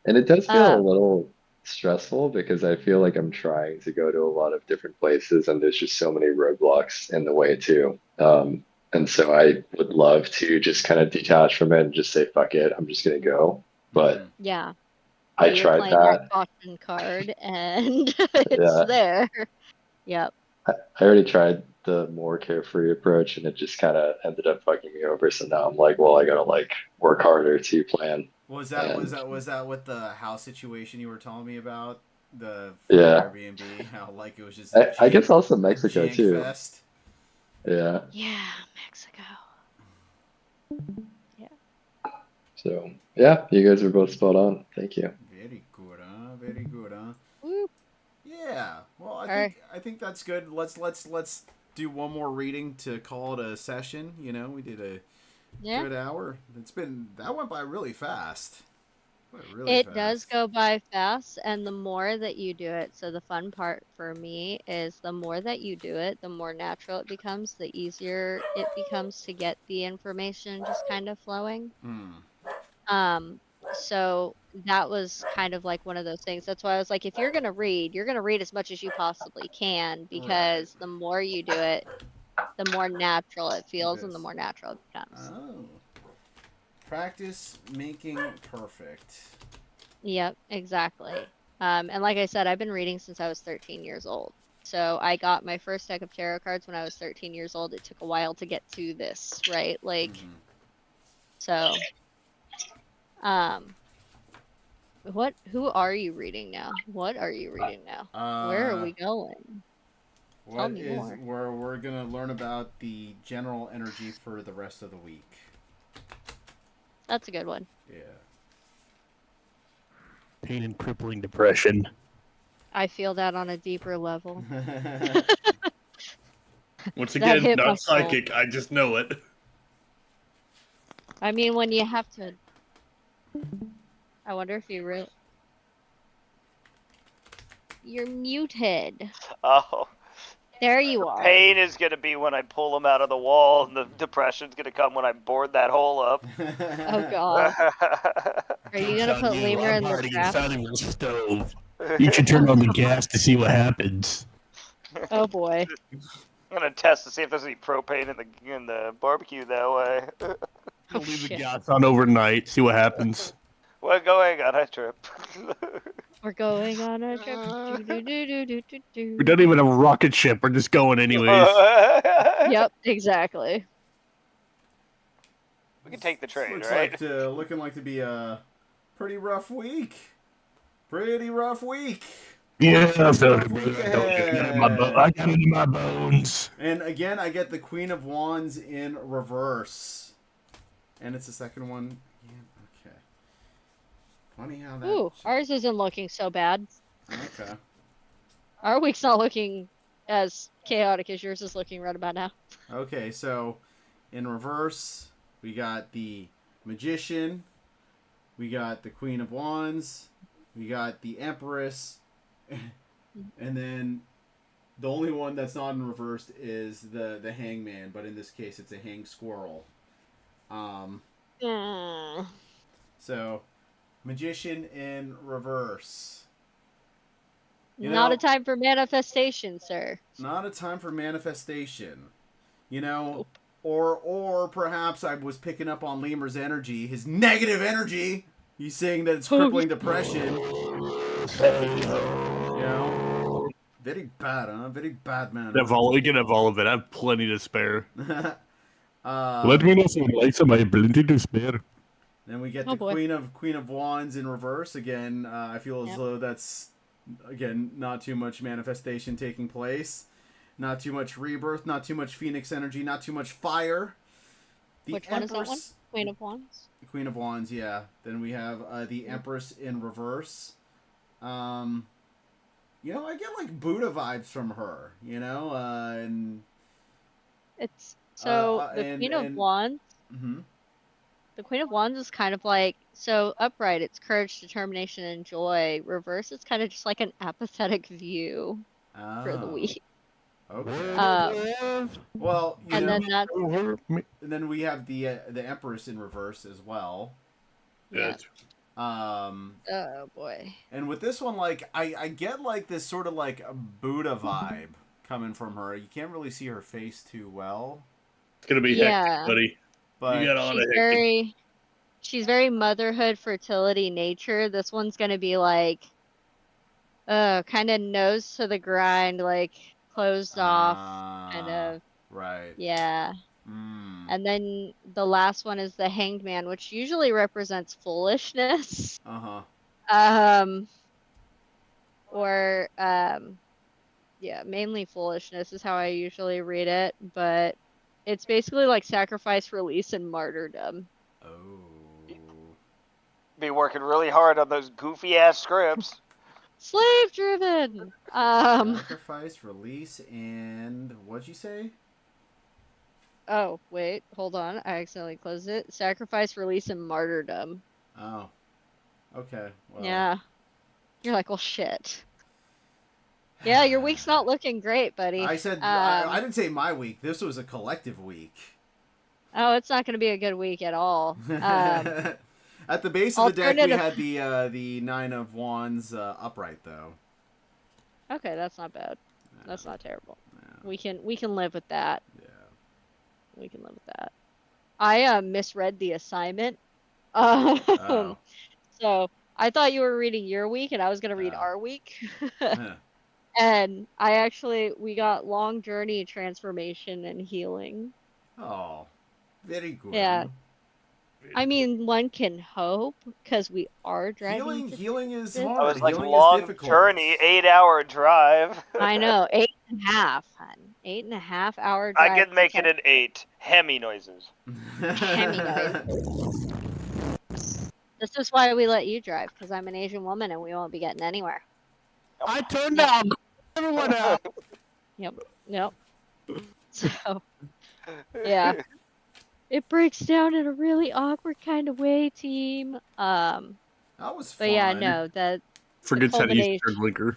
And it does feel a um, little stressful because I feel like I'm trying to go to a lot of different places and there's just so many roadblocks in the way too. And so I would love to just kind of detach from it and just say, fuck it, I'm just gonna go. But yeah. I But you're tried playing that that. caution card and it's Yeah. there. Yep. I already tried the more carefree approach and it just kind of ended up fucking me over. So now I'm like, well, I gotta like work harder to plan. Was And that with the house situation you were telling me about for the yeah, Airbnb? How like it was just I guess also a Mexico jank too. fest. Yeah. Yeah, Mexico. Yeah. So yeah, you guys are both spot on. Thank you. Very good, huh? Very good, huh? Woo. Yeah. Well, All right. I think that's good. Let's do one more reading to call it a session. You know, we did a good hour. That went by really fast. It does go by fast, and the more that you do it, so the fun part for me is the more that you do it, the more natural it becomes, the easier it becomes to get the information just kind of flowing. So that was kind of like one of those things. That's why I was like, if you're gonna read as much as you possibly can, because the more you do it, the more natural it feels and the more natural it becomes. Oh. Practice making perfect. Yep, exactly. And like I said, I've been reading since I was 13 years old. So I got my first deck of tarot cards when I was 13 years old. It took a while to get to this, right? Like, so, who are you reading now? What are you reading now? Where are we going? Tell me more. We're gonna learn about the general energy for the rest of the week. That's a good one. Yeah. Pain and crippling depression. I feel that on a deeper level. Once That again, hit my not soul. psychic. I just know it. I mean, when you have to. I wonder if you really. You're muted. Oh. There you are. Pain is going to be when I pull them out of the wall, and the depression's going to come when I board that hole up. Oh, God. Are you going to put Lemur in the trap? The stove. You should turn on the gas to see what happens. Oh, boy. I'm going to test to see if there's any propane in the barbecue that way. Oh, Leave the shit. gas on overnight, see what happens. We're going on a trip. We're going on a trip. We don't even have a rocket ship. We're just going anyways. Yep, exactly. We can take the train, Looks right? like looking like to be a pretty rough week. Pretty rough week. Yeah, I felt Rough it, week brother. I got it in my bones. And again, I get the Queen of Wands in reverse. And it's the second one. Yeah, okay. Funny how that... Ooh, ours isn't looking so bad. Okay. Our week's not looking as chaotic as yours is looking right about now. Okay, so in reverse, we got the Magician, we got the Queen of Wands, we got the Empress, and then the only one that's not in reverse is the Hangman, but in this case it's a hanged squirrel. So, Magician in reverse. Not a time for manifestation, sir. Not a time for manifestation. You know, Nope. or perhaps I was picking up on Lemur's energy, his negative energy. He's saying that it's crippling depression. You know, very bad, huh? Very bad, man. We can have all of it. I have plenty to spare. Let me know if you like some. I have plenty to spare. Then we get the Queen of Wands in reverse again. I feel as though that's again not too much manifestation taking place, not too much rebirth, not too much Phoenix energy, not too much fire. Which one is that one? Queen of Wands. Queen of Wands, yeah. Then we have the Empress in reverse. I get like Buddha vibes from her, and it's so the Queen of Wands. Mm-hmm. The Queen of Wands is kind of like, so upright, it's courage, determination, and joy. Reverse, it's kind of just like an apathetic view for the week. Okay. Well, and then we have the Empress in reverse as well. Yeah. Oh boy. And with this one, like I get like this sort of like a Buddha vibe coming from her. You can't really see her face too well. It's gonna be hectic, buddy. But you got on she's very motherhood, fertility, nature. This one's gonna be like, kind of nose to the grind, like closed off, kind of. Right. Yeah. And then the last one is the Hanged Man, which usually represents foolishness. Or yeah, mainly foolishness is how I usually read it, but it's basically like sacrifice, release, and martyrdom. Oh. Be working really hard on those goofy ass scripts. Slave driven. Sacrifice, release, and what'd you say? Oh, wait, hold on. I accidentally closed it. Sacrifice, release, and martyrdom. Oh. Okay. Well. Yeah. You're like, well, shit. Yeah, your week's not looking great, buddy. I said, I didn't say my week. This was a collective week. Oh, it's not going to be a good week at all. At the base of the deck, we had the Nine of Wands upright, though. Okay, that's not bad. Yeah. That's not terrible. Yeah. We can live with that. Yeah. We can live with that. I misread the assignment. Oh. So I thought you were reading your week, and I was going to read our week. And we got long journey, transformation, and healing. Oh, very good. Yeah. I mean, one can hope, because we are driving. Healing is hard. I was like, healing long journey, 8-hour drive. I know, 8.5, hun. 8.5 hour drive. I can make it an 8. Hemi noises. Hemi noises. This is why we let you drive, because I'm an Asian woman and we won't be getting anywhere. I turned down everyone out. Yep. So, yeah. It breaks down in a really awkward kind of way, team. That was fun. But yeah, no, that. Forgets how to use your blinker.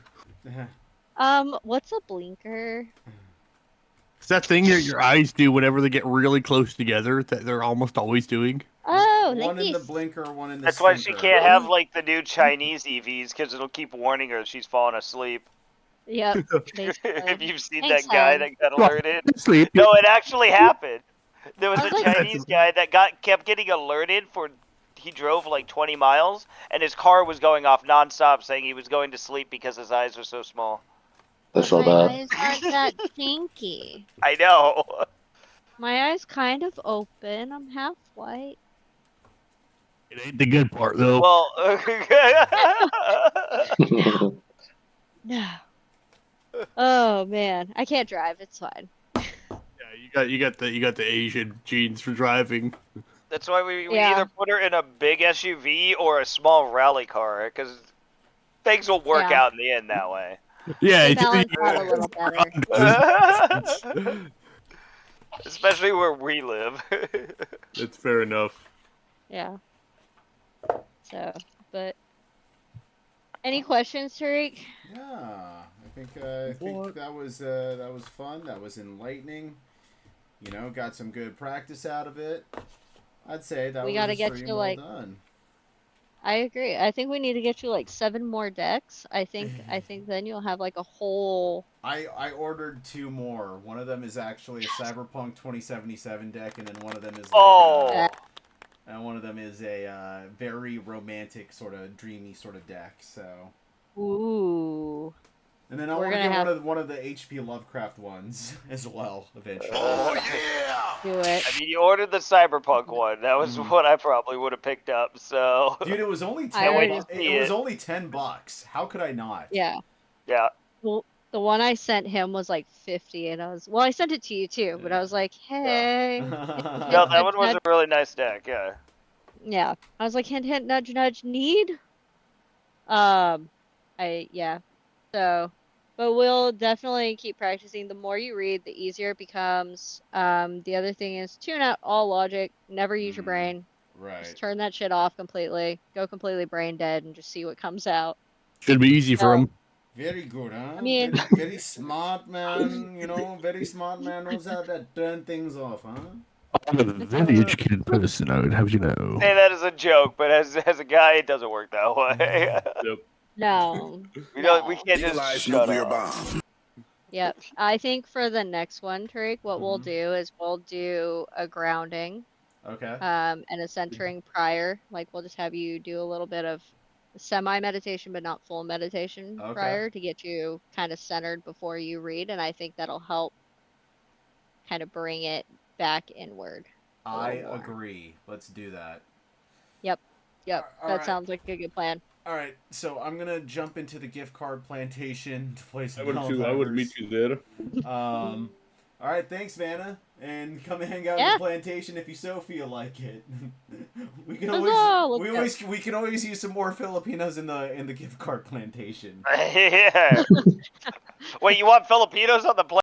What's a blinker? It's that thing that your eyes do whenever they get really close together that they're almost always doing. Oh, one in the blinker, one in the That's why she can't have like the new Chinese EVs because it'll keep warning her she's falling asleep. Yep. If you've seen that guy that got alerted. Sleep. No, it actually happened. There was a Chinese guy that kept getting alerted for he drove like 20 miles and his car was going off nonstop saying he was going to sleep because his eyes are so small. I saw that. My eyes aren't that stinky. I know. My eyes kind of open. I'm half white. It ain't the good part though. Well, no. Oh man, I can't drive. It's fine. Yeah, you got the Asian genes for driving. That's why we either put her in a big SUV or a small rally car because things will work out in the end that way. Yeah, balance out a little better. Especially where we live. That's fair enough. Yeah. So, but any questions, Tariq? Yeah, I think that was fun. That was enlightening. Got some good practice out of it. I'd say that we gotta get you well done. I agree. I think we need to get you like 7 more decks. I think then you'll have like a whole. I ordered 2 more. One of them is actually a Cyberpunk 2077 deck, and then one of them is and one of them is a very romantic sort of dreamy sort of deck. So. Ooh. And then I want to get one of the HP Lovecraft ones as well eventually. Oh yeah! Do it. I mean, you ordered the Cyberpunk one. That was what I probably would have picked up. So. Dude, it was only $10. It was only $10. How could I not? Yeah. Yeah. Well, the one I sent him was like 50, and I sent it to you too, but I was like, hey. No, that one was a really nice deck. Yeah. Yeah, I was like, hint, hint, nudge, nudge, need. So, but we'll definitely keep practicing. The more you read, the easier it becomes. The other thing is tune out all logic. Never use your brain. Right. Just turn that shit off completely. Go completely brain dead and just see what comes out. Should be easy for him. Very good, huh? I mean, very smart man. Very smart man knows how to turn things off, huh? I'm a very educated person, I would have you know. Say that as a joke, but as a guy, it doesn't work that way. Yep. no. We can't just shut nuclear up. bomb. Yep. I think for the next one, Tariq, what we'll do is we'll do a grounding. Okay. And a centering prior. Like we'll just have you do a little bit of semi-meditation, but not full meditation prior to get you kind of centered before you read. And I think that'll help kind of bring it back inward. I agree. Let's do that. Yep. That right. sounds like a good plan. All right, so I'm gonna jump into the gift card plantation to play some I would meet you there. All right, thanks, Vanna, and come and hang out at the plantation if you so feel like it. we can always use some more Filipinos in the gift card plantation. Yeah. Wait, you want Filipinos on the